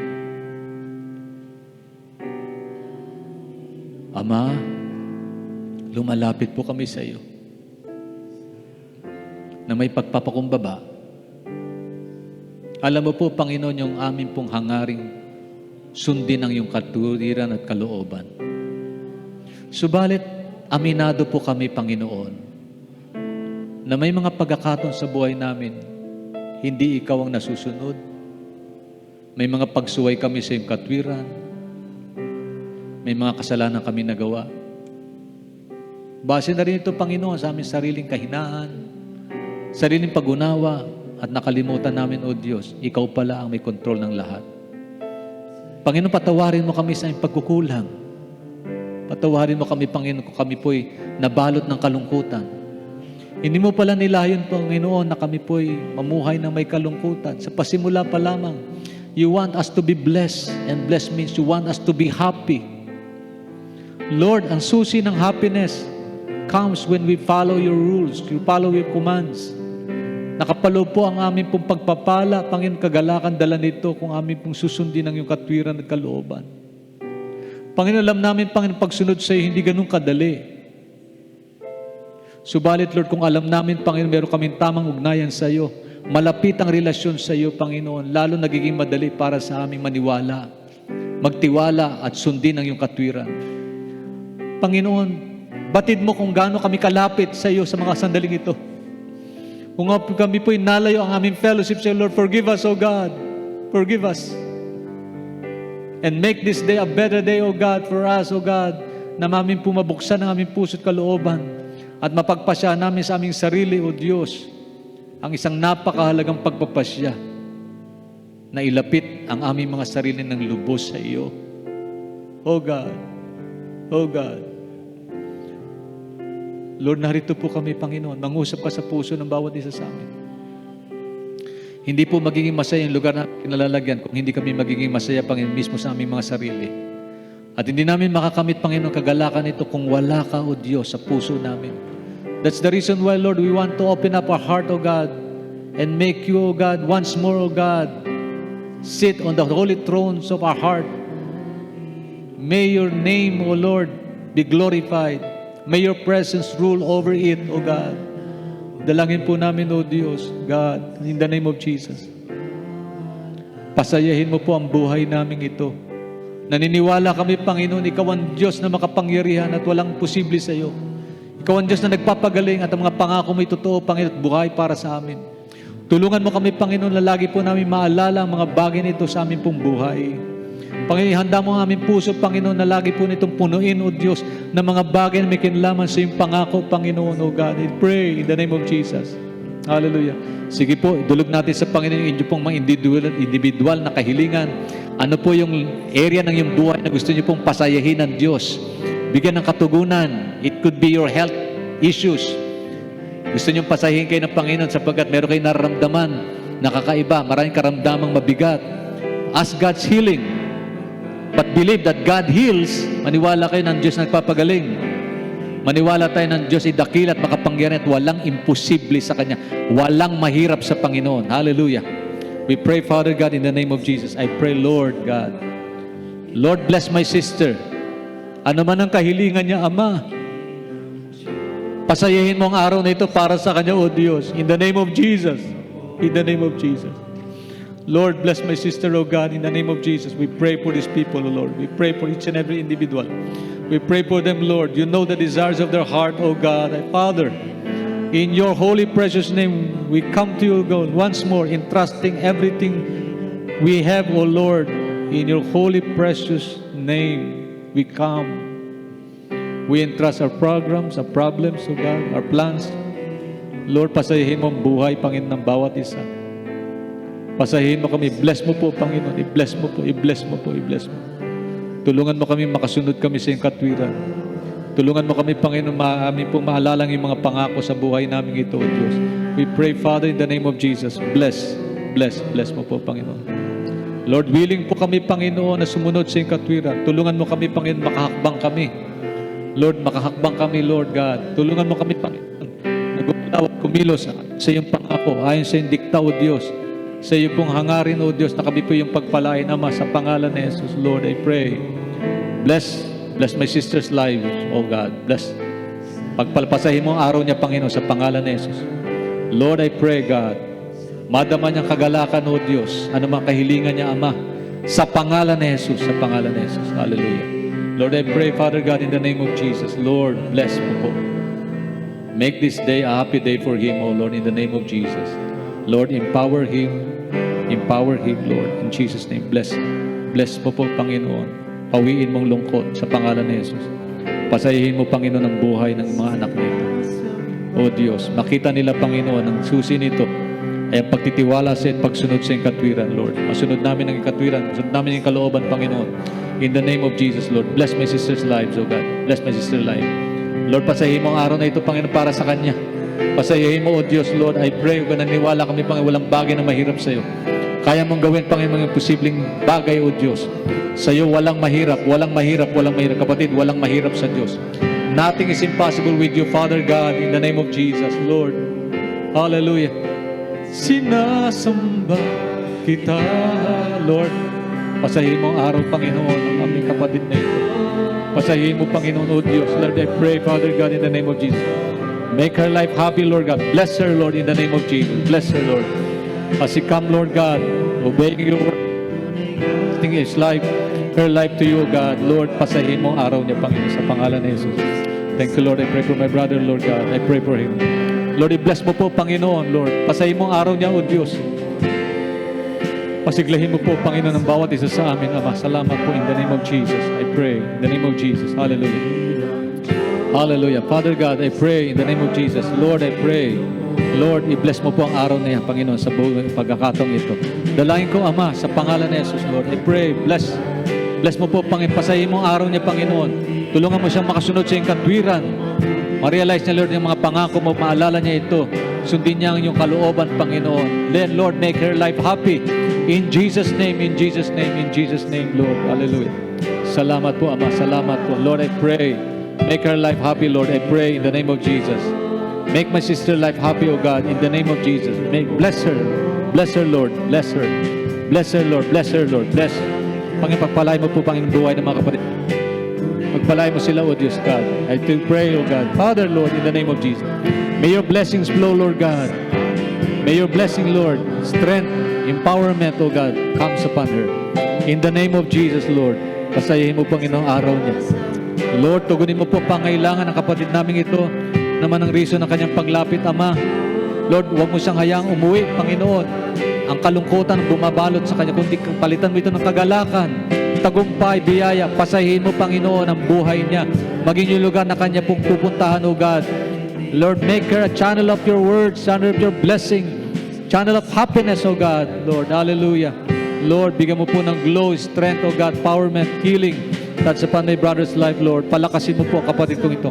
Ama, lumalapit po kami sa iyo na may pagpapakumbaba. Alam mo po, Panginoon, yung amin pong hangaring sundin ang iyong katwiran at kalooban. Subalit, aminado po kami, Panginoon, na may mga pagkakataon sa buhay namin, hindi ikaw ang nasusunod. May mga pagsuway kami sa iyong katwiran. May mga kasalanan kami nagawa. Base na rin ito, Panginoon, sa aming sariling kahinaan, sariling pag-unawa, at nakalimutan namin, O Diyos, ikaw pala ang may kontrol ng lahat. Panginoon, patawarin mo kami sa aming pagkukulang. Patawarin mo kami, Panginoon, kung kami po'y nabalot ng kalungkutan. Hindi mo pala nilayon, Panginoon, na kami po'y mamuhay ng may kalungkutan. Sa pasimula pa lamang, you want us to be blessed, and blessed means you want us to be happy. Lord, ang susi ng happiness comes when we follow your rules, you follow your commands. Nakapalo po ang aming pong pagpapala, Panginoon, kagalakan dala nito kung aming pong susundin ang iyong katwiran at kalooban. Panginoon, alam namin, Panginoon, pagsunod sa iyo, hindi ganun kadali. Subalit, Lord, kung alam namin, Panginoon, meron kaming tamang ugnayan sa iyo, malapit ang relasyon sa iyo, Panginoon, lalo nagiging madali para sa aming maniwala, magtiwala at sundin ang iyong katwiran. Panginoon, batid mo kung gaano kami kalapit sa iyo sa mga sandaling ito. Kung kami po'y nalayo ang aming fellowship sa iyo, Lord, forgive us, O God. Forgive us. And make this day a better day, O God, for us, O God, na mamin pumabuksan ang aming puso't kalooban at mapagpasya namin sa aming sarili, O Diyos, ang isang napakahalagang pagpapasya na ilapit ang aming mga sarili ng lubos sa iyo. O God, O God, Lord, narito po kami, Panginoon. Mangusap ka sa puso ng bawat isa sa amin. Hindi po magiging masaya yung lugar na kinalalagyan kung hindi kami magiging masaya, Panginoon, mismo sa aming mga sarili. At hindi namin makakamit, Panginoon, kagalakan ito kung wala ka, O Diyos, sa puso namin. That's the reason why, Lord, we want to open up our heart, O God, and make you, O God, once more, O God, sit on the holy thrones of our heart. May your name, O Lord, be glorified. May your presence rule over it, O God. Dalangin po namin, O Diyos, God, in the name of Jesus. Pasayahin mo po ang buhay namin ito. Naniniwala kami, Panginoon, ikaw ang Diyos na makapangyarihan at walang posible sa iyo. Ikaw ang Diyos na nagpapagaling at ang mga pangako mo'y totoo, Panginoon, at buhay para sa amin. Tulungan mo kami, Panginoon, na lagi po namin maalala ang mga bagay nito sa amin pong buhay. Panginoon, handa mo ang aming puso, Panginoon, na lagi po nitong punuin, O Diyos, na mga bagay na may kinalaman sa iyong pangako, Panginoon, O God. I pray in the name of Jesus. Hallelujah. Sige po, idulog natin sa Panginoon yung inyo pong mga individual na kahilingan. Ano po yung area ng iyong buhay na gusto niyo pong pasayahin ng Diyos? Bigyan ng katugunan. It could be your health issues. Gusto niyo pasayahin kayo ng Panginoon sapagkat meron kayo nararamdaman, nakakaiba, maraming karamdamang mabigat. Ask God's healing. But believe that God heals. Maniwala kayo ng Diyos na nagpapagaling. Maniwala tayo ng Diyos ay dakila at makapangyarihan at walang imposible sa Kanya. Walang mahirap sa Panginoon. Hallelujah. We pray, Father God, in the name of Jesus. I pray, Lord God. Lord, bless my sister. Ano man ang kahilingan niya, Ama. Pasayahin mo ang araw na ito para sa Kanya, O Diyos. In the name of Jesus. In the name of Jesus. Lord, bless my sister, O God, in the name of Jesus. We pray for these people, O Lord. We pray for each and every individual. We pray for them, Lord. You know the desires of their heart, O God. Father, in your holy, precious name, we come to you, God, once more, entrusting everything we have, O Lord. In your holy, precious name, we come. We entrust our programs, our problems, O God, our plans. Lord, pasayahin mo ang buhay, Panginoon, ng bawat isa. Pasahin mo kami. Bless mo po, Panginoon. I-bless mo po, i-bless mo po, i-bless mo. Tulungan mo kami, makasunod kami sa iyong katwiran. Tulungan mo kami, Panginoon, amin pong maalalang yung mga pangako sa buhay namin ito, O Diyos. We pray, Father, in the name of Jesus. Bless mo po, Panginoon. Lord, willing po kami, Panginoon, na sumunod sa iyong katwiran. Tulungan mo kami, Panginoon, makahakbang kami. Lord, makahakbang kami, Lord God. Tulungan mo kami, Panginoon, na gumalaw at kumilos sa iyong pangako, ayon sa iyong dikta, O Diyos. Sa iyo pong hangarin, O Diyos, na kami po yung pagpalain, Ama, sa pangalan ni Jesus. Lord, I pray. Bless my sister's life, O God. Bless. Pagpalpasahin mo ang araw niya, Panginoon, sa pangalan ni Jesus. Lord, I pray, God, madama niyang kagalakan, O Diyos, anumang kahilingan niya, Ama, sa pangalan ni Jesus, sa pangalan ni Jesus. Hallelujah. Lord, I pray, Father God, in the name of Jesus. Lord, bless mo po. Make this day a happy day for him, O Lord, in the name of Jesus. Lord, empower him, Lord, in Jesus' name. Bless mo po, Panginoon. Pawiin mong lungkot sa pangalan ni Jesus. Pasayahin mo, Panginoon, ang buhay ng mga anak nito. O Diyos, makita nila, Panginoon, ang susi nito ay ang pagtitiwala sa at pagsunod sa iyong katwiran, Lord. Masunod namin ang katwiran, masunod namin ang kalooban, Panginoon. In the name of Jesus, Lord, bless my sister's lives, O God. Bless my sister's life. Lord, pasayahin mo ang araw na ito, Panginoon, para sa kanya. Pasayahin mo, O Diyos, Lord. I pray, O God, naniwala kami, Panginoon, walang bagay na mahirap sa iyo. Kaya mong gawin, Panginoon, mga posibleng bagay, O Diyos. Sa iyo, walang mahirap. Kapatid, walang mahirap sa Diyos. Nothing is impossible with you, Father God, in the name of Jesus, Lord. Hallelujah. Sinasamba kita, Lord. Pasayahin mo ang araw, Panginoon, ang aming kapatid na ito. Pasayahin mo, Panginoon, O Diyos. Lord, I pray, Father God, in the name of Jesus. Make her life happy, Lord God. Bless her, Lord, in the name of Jesus. Bless her, Lord. As she come, Lord God, obeying your word, his life, her life to you, God. Lord, pasahin mo ang araw niya, Panginoon, sa pangalan ni Jesus. Thank you, Lord. I pray for my brother, Lord God. I pray for him. Lord, i-bless mo po, Panginoon, Lord. Pasahin mo ang araw niya, O Diyos. Pasiglahin mo po, Panginoon, ang bawat isa sa amin, Ama. Salamat po in the name of Jesus. I pray in the name of Jesus. Hallelujah. Hallelujah. Father God, I pray in the name of Jesus. Lord, I pray. Lord, i-bless mo po ang araw na yan, Panginoon, sa buong pagkakataong ito. Dalangin ko, Ama, sa pangalan ni Jesus, Lord. I pray. Bless mo po, Panginoon. Pasahin mo ang araw niya, Panginoon. Tulungan mo siyang makasunod sa iyong katwiran. Ma-realize niya, Lord, yung mga pangako mo, maalala niya ito. Sundin niya ang iyong kalooban, Panginoon. Then, Lord, make her life happy. In Jesus' name, in Jesus' name, in Jesus' name, Lord. Hallelujah. Salamat po, Ama. Salamat po. Lord, I pray. Make her life happy, Lord. I pray in the name of Jesus. Make my sister life happy, O God, in the name of Jesus. Bless her. Bless her, Lord. Bless her. Bless her, Lord. Bless her, Lord. Bless. Panginoon, pagpalain mo po, Panginoon, buhay ng mga kapatid. Pagpalain mo sila, O Diyos God. I do pray, O God. Father, Lord, in the name of Jesus. May your blessings flow, Lord God. May your blessing, Lord, strength, empowerment, O God, comes upon her. In the name of Jesus, Lord. Pasayahin mo, Panginoon, araw niya. Lord, tugunin mo po pangailangan ng kapatid namin ito naman ang reason ng kanyang paglapit, Ama. Lord, huwag mo siyang hayaang umuwi, Panginoon. Ang kalungkutan bumabalot sa kanya, kundi palitan mo ito ng kagalakan, tagumpay, biyaya. Pasahin mo, Panginoon, ang buhay niya. Maging yung lugar na kanya pong pupuntahan, O God. Lord, make her a channel of your word, channel of your blessing, channel of happiness, O God. Lord, hallelujah. Lord, bigyan mo po ng glow, strength, O God, empowerment, healing. Touch upon my brother's life, Lord. Palakasin mo po ang kapatid kong ito.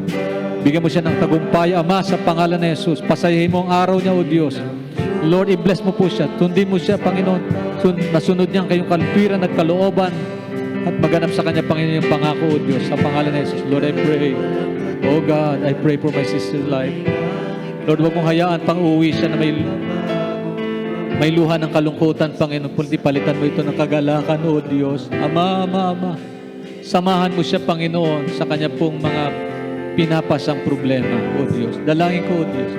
Bigyan mo siya ng tagumpay, Ama, sa pangalan ni Jesus. Pasayahin mo ang araw niya, O Diyos. Lord, i-bless mo po siya. Tundin mo siya, Panginoon. Nasunod niya ang kayong kalwiran at kalooban at maganap sa kanya, Panginoon, yung pangako, O Diyos, sa pangalan ni Jesus. Lord, I pray. Oh God, I pray for my sister's life. Lord, huwag mong hayaan pang uwi siya na may luha ng kalungkutan, Panginoon. Kundi palitan mo ito ng kagalakan, O Diyos. Ama. Samahan mo siya, Panginoon, sa kanya pong mga pinapasang problema, O Diyos. Dalangin ko, O Diyos.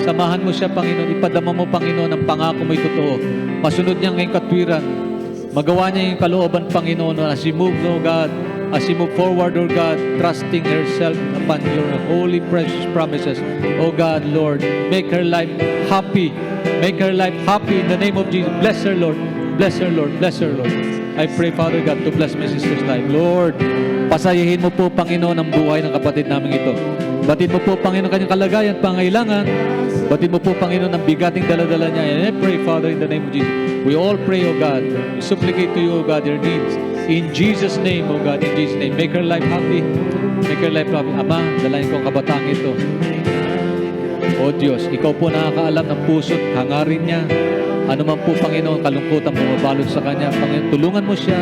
Samahan mo siya, Panginoon. Ipadama mo, Panginoon, ang pangako mo'y totoo. Masunod niya ngayong katwiran. Magawa niya yung kalooban, Panginoon, as she move, O God. As she move forward, O God, trusting herself upon your holy, precious promises. O God, Lord, make her life happy. Make her life happy in the name of Jesus. Bless her, Lord. Bless her, Lord. Bless her, Lord. I pray, Father God, to bless my sister's life. Lord, pasayahin mo po, Panginoon, ang buhay ng kapatid namin ito. Batid mo po, Panginoon, kanyang kalagayan, pangailangan. Batid mo po, Panginoon, ang bigating daladala niya. And I pray, Father, in the name of Jesus. We all pray, O God. We supplicate to you, O God, their needs. In Jesus' name, O God, in Jesus' name. Make her life happy. Make her life happy. Ama, dalayan ko ang kabataan ito. O Diyos, ikaw po nakakaalam ng puso't hangarin niya. Ano man po, Panginoon, kalungkutan bumabalot sa kanya. Panginoon, tulungan mo siya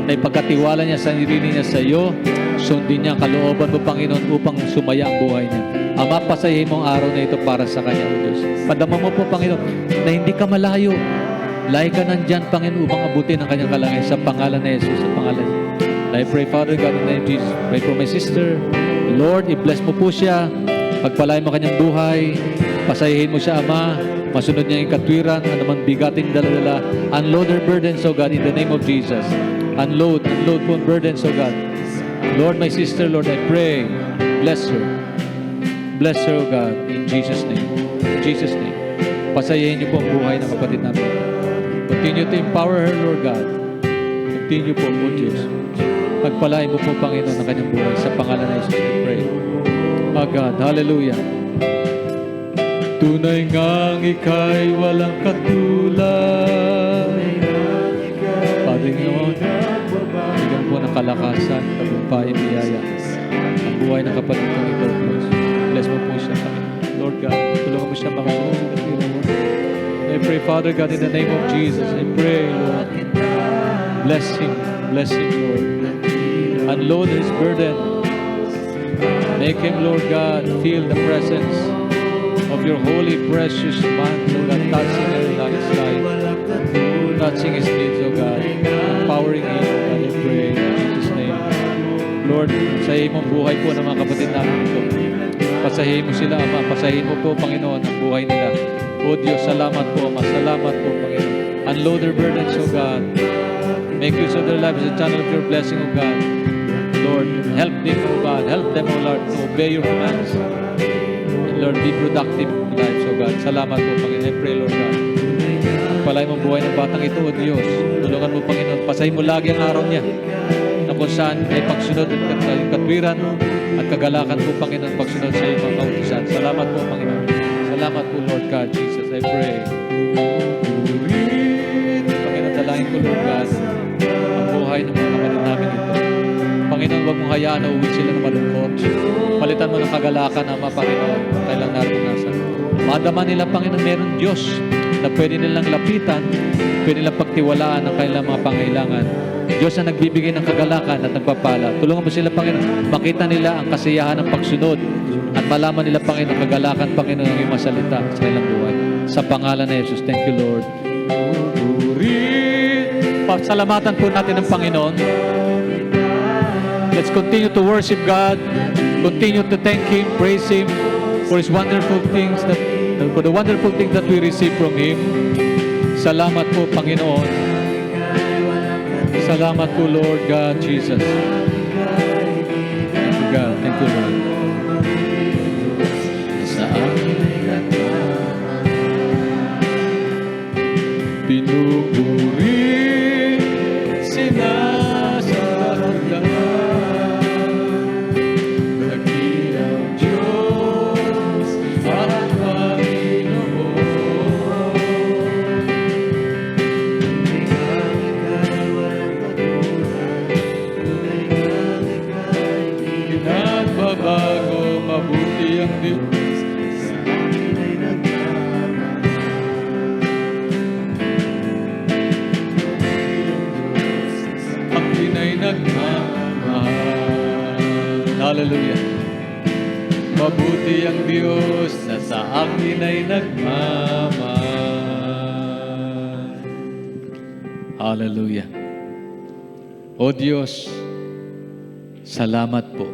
na ipagkatiwala niya sa sarili niya sa iyo. Sundin niya ang kalooban mo, Panginoon, upang sumaya ang buhay niya. Ama, pasayahin mo ang araw na ito para sa kanya, O Diyos. Padama mo po, Panginoon, na hindi ka malayo. Lahi ka nandyan, Panginoon, upang abutin ang kanyang kalangin sa pangalan na Jesus, sa pangalan. I pray, Father God, in the name of Jesus. Pray for my sister. Lord, i-bless mo po siya. Pagpalain mo kanyang buhay. Pasayahin mo siya, Ama. Masunod niya yung katwiran, anuman bigating dala-dala. Unload her burdens, O God, in the name of Jesus. Unload po ang burdens, O God. Lord, my sister, Lord, I pray. Bless her. Bless her, O God, in Jesus' name. In Jesus' name. Pasayahin niyo po ang buhay ng kapatid namin. Continue to empower her, Lord God. Continue po, O Diyos. Pagpalain mo po, Panginoon, ang kanyang buhay. Sa pangalan ng Jesus, I pray. Oh God, hallelujah. Tunay ngang ika'y walang katulad. Padre Panginoon, bigyan po ng kalakasan, tagumpay, biyaya. Ang buhay ng kapatid kong ito, Diyos. Bless mo po siya, Panginoon. Lord God, tulungan mo siya makasunod sa katulad mo. I pray, Father God, in the name of Jesus, I pray, Lord. Bless him, Lord. Unload his burden. Make him, Lord God, feel the presence of your holy, precious man, Lord God, touching his life, touching his needs, O God, empowering him, O God, I pray, in Jesus' name. Lord, pasahin mo ang buhay po ng mga kapatid namin ito. Pasahin mo sila, Ama. Pasahin mo po, Panginoon, ang buhay nila. O Diyos, salamat po, Ama. Salamat po, Panginoon. Unload their burdens, O God. Make use of their lives as a channel of your blessing, O God. Lord, help them, O God. Help them, O Lord, to obey your commands. And Lord, be productive in lives, O God. Salamat po, Panginoon. I pray, Lord God. Palay mo buhay ng batang ito, O Diyos. Tulungan mo, Panginoon. Pasahin mo lagi ang araw niya na kung saan ay pagsunod at katwiran at kagalakan po, Panginoon, pagsunod sa iyong mga kautusan. Salamat po, Panginoon. Salamat po, Lord God, Jesus. I pray. Panginoon, dalangin ko, Lord God, ang buhay ng mga kapatid namin ito. Panginoon, huwag mong hayaan na uwi sila ng malungkot. Palitan mo ng kagalakan, Ama, Panginoon, kailang naranasan. Madama nila, Panginoon, meron Diyos na pwede nilang lapitan, pwede nilang pagtiwalaan ang kailang mga pangailangan. Diyos na nagbibigay ng kagalakan at nagpapala. Tulungan mo sila, Panginoon. Makita nila ang kasiyahan ng pagsunod at malaman nila, Panginoon, kagalakan, Panginoon, ang iyong masalita sa kanilang buhay. Sa pangalan na Jesus. Thank you, Lord. Pasalamatan po natin ang Panginoon. Let's continue to worship God. Continue to thank Him, praise Him for His wonderful things for the wonderful things that we receive from Him. Salamat po, Panginoon. Salamat po, Lord God, Jesus. Thank you, God. Thank you, Lord. Sa amin pinupuri sinasamba dakilang Diyos at Panginoon. Pinagbabago mabuti ang Diyos. Hallelujah. Mabuti ang Diyos na sa akin ay nagmamahal. Hallelujah. O Diyos, salamat po.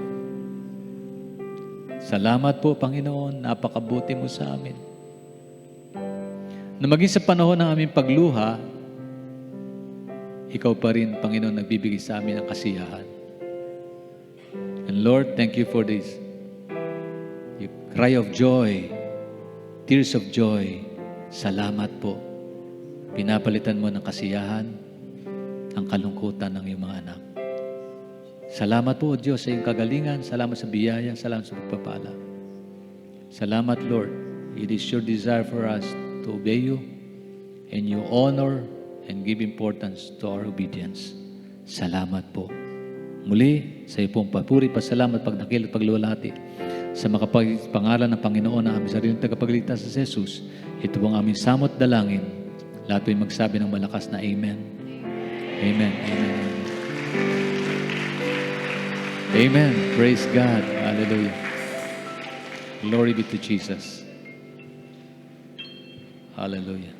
Salamat po, Panginoon. Napakabuti mo sa amin. Na maging sa panahon ng aming pagluha, ikaw pa rin, Panginoon, nagbibigay sa amin ng kasiyahan. And Lord, thank you for this. You cry of joy, tears of joy. Salamat po. Pinapalitan mo ng kasiyahan ang kalungkutan ng iyong mga anak. Salamat po, O Diyos, sa iyong kagalingan. Salamat sa biyaya. Salamat sa pagpapala. Salamat, Lord. It is your desire for us to obey you and you honor and give importance to our obedience. Salamat po. Muli, sa iyo pong papuri, pasalamat, pagdakil at pagluwalhati sa makapangalan ng Panginoon na aming sariling tagapagligtas sa Jesus. Ito pong aming samot dalangin. Lahat po'y magsabi ng malakas na Amen. Amen. Amen. Amen. Praise God. Hallelujah. Glory be to Jesus. Hallelujah.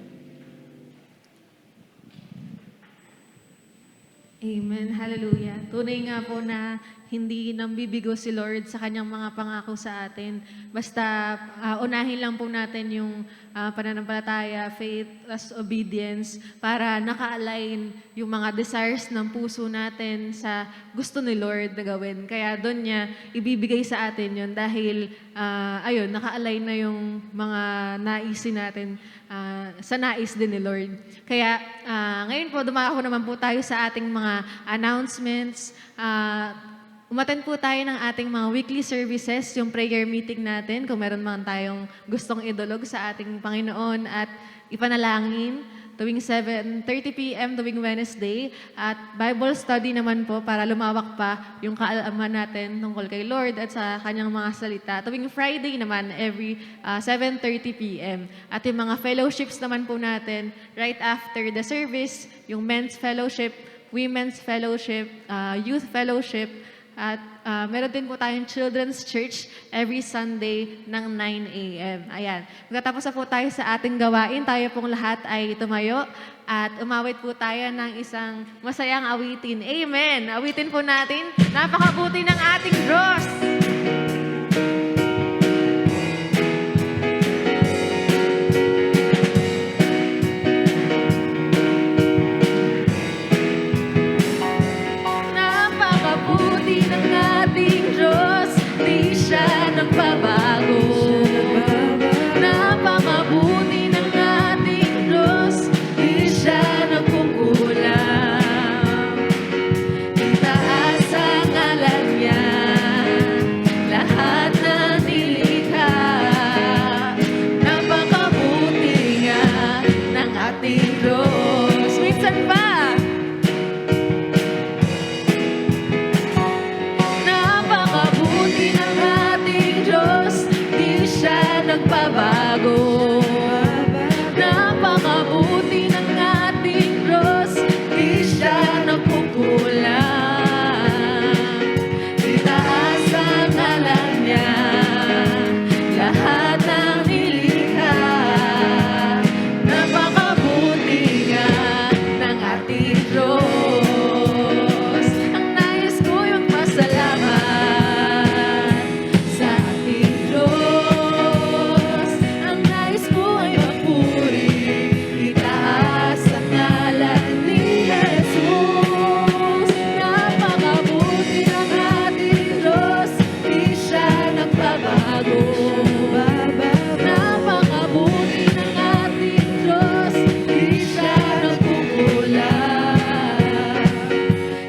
Amen. Hallelujah. Tunay nga po na hindi nambibigo si Lord sa kanyang mga pangako sa atin. Basta unahin lang po natin yung pananampalataya, faith, as obedience para naka-align yung mga desires ng puso natin sa gusto ni Lord na gawin. Kaya doon niya ibibigay sa atin yun dahil ayun, naka-align na yung mga naisin natin sa nais din ni Lord. Kaya ngayon po, dumako naman po tayo sa ating mga announcements. Umattend po tayo ng ating mga weekly services, yung prayer meeting natin, kung meron man tayong gustong idulog sa ating Panginoon at ipanalangin tuwing 7:30 p.m. tuwing Wednesday. At Bible study naman po para lumawak pa yung kaalaman natin tungkol kay Lord at sa kanyang mga salita. Tuwing Friday naman, every 7:30 p.m. At yung mga fellowships naman po natin, right after the service, yung men's fellowship, women's fellowship, youth fellowship, at meron din po tayong children's church every Sunday ng 9 a.m. Ayan. Pagkatapos na po tayo sa ating gawain, tayo pong lahat ay tumayo at umawit po tayo ng isang masayang awitin. Amen! Awitin po natin. Napakabuti ng ating Diyos! Napakabuti ng ating Diyos, di siya nagbabago. Napakabuti ng ating Diyos, di siya nagkukulang. Itaas ang ngalan niya, lahat na nilikha. Napakabuti nga ng ating Diyos. Minsan pa, napakabuti ng ating Diyos, di siya nagbabago. Napakabuti ng ating Diyos, di siya nagkukulang. Itaas ang ngalan niya, lahat ng nilikha. Napakabuti nga ng ating Diyos. Ang nais ko yung pasalamat sa ating Diyos. Ang nais ko ay magpuri, itaas ang ngalan ni Jesus. Napakabuti ng ating Diyos, di siya nagbabago. Napakabuti ng ating Diyos, di siya nagkukulang.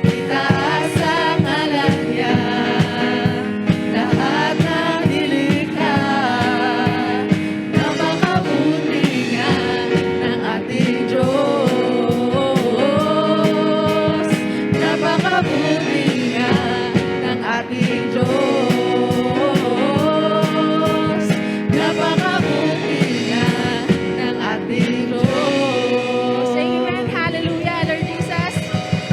Itaas ang ngalan niya, lahat ng nilikha. Napakabuti nga ng ating Diyos. Napakabuti nga ng ating Diyos. Napakabuti nga ng ating Diyos. Amen. Hallelujah, Lord Jesus.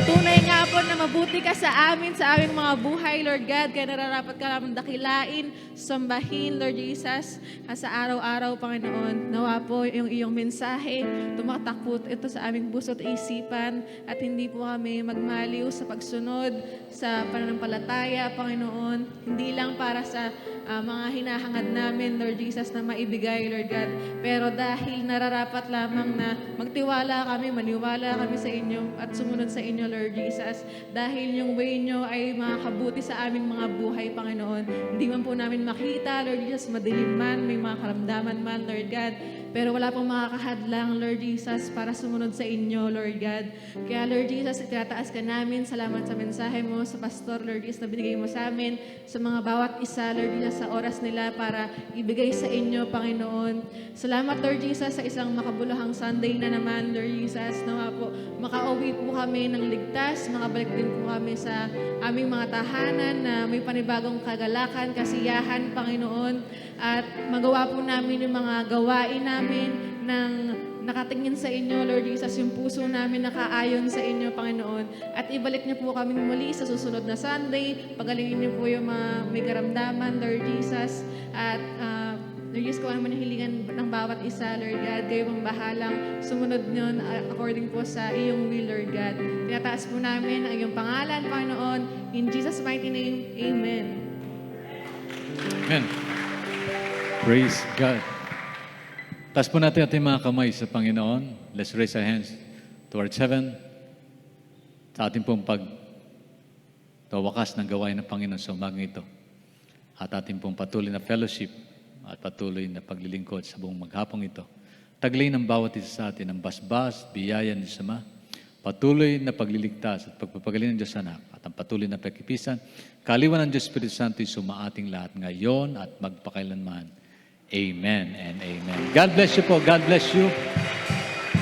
Tunay nga po na mabuti ka sa amin, sa aming mga buhay, Lord God. Kaya nararapat ka namin dakilain, sambahin, Lord Jesus. Sa araw-araw, Panginoon, nawa po yung iyong mensahe, tumatak po ito sa aming puso at isipan, at hindi po kami magmaliw sa pagsunod sa pananampalataya, Panginoon. Hindi lang para sa mga hinahangad namin, Lord Jesus, na maibigay, Lord God. Pero dahil nararapat lamang na magtiwala kami, maniwala kami sa inyo at sumunod sa inyo, Lord Jesus. Dahil yung way nyo ay makakabuti sa aming mga buhay, Panginoon. Hindi man po namin makita, Lord Jesus, madilim man, may mga karamdaman man, Lord God. pero wala pong makakahadlang, Lord Jesus, para sumunod sa inyo, Lord God. Kaya Lord Jesus, itataas ka namin. Salamat sa mensahe mo, sa pastor, Lord Jesus, na binigay mo sa amin, sa mga bawat isa, Lord Jesus, sa oras nila para ibigay sa inyo, Panginoon. Salamat, Lord Jesus, sa isang makabuluhang Sunday na naman, Lord Jesus, na po makauwi po kami ng ligtas, makabalik din po kami sa aming mga tahanan na may panibagong kagalakan, kasiyahan, Panginoon, at magawa po namin yung mga gawain namin ng nakatingin sa inyo, Lord Jesus, yung puso namin nakaayon sa inyo, Panginoon. At ibalik niyo po kami muli sa susunod na Sunday. Pagalingin niyo po yung mga may karamdaman, Lord Jesus. At Lord Jesus, kung ano man ang hilingan ng bawat isa, Lord God, kayo pong bahalang sumunod nun according po sa iyong will, Lord God. Tinataas po namin ang iyong pangalan, Panginoon. In Jesus' mighty name, Amen. Amen. Praise God. Taas po natin ating mga kamay sa Panginoon. Let's raise our hands towards heaven. Sa ating pong pagtawakas ng gawain ng Panginoon sa umagang ito. At ating pong patuloy na fellowship at patuloy na paglilingkod sa buong maghapong ito. Taglay ng bawat isa sa atin ang basbas, biyaya ng Diyos Ama, patuloy na pagliligtas at pagpapagaling ng Diyos Anak at ang patuloy na pagkipisan, kaliwan ng Diyos Espiritu Santo sumaating lahat ngayon at magpakailanman. Amen and amen. God bless you po. God bless you.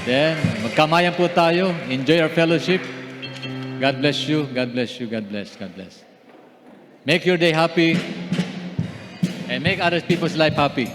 Then, magkamayan po tayo. Enjoy our fellowship. God bless you. God bless you. God bless. God bless. Make your day happy and make other people's life happy.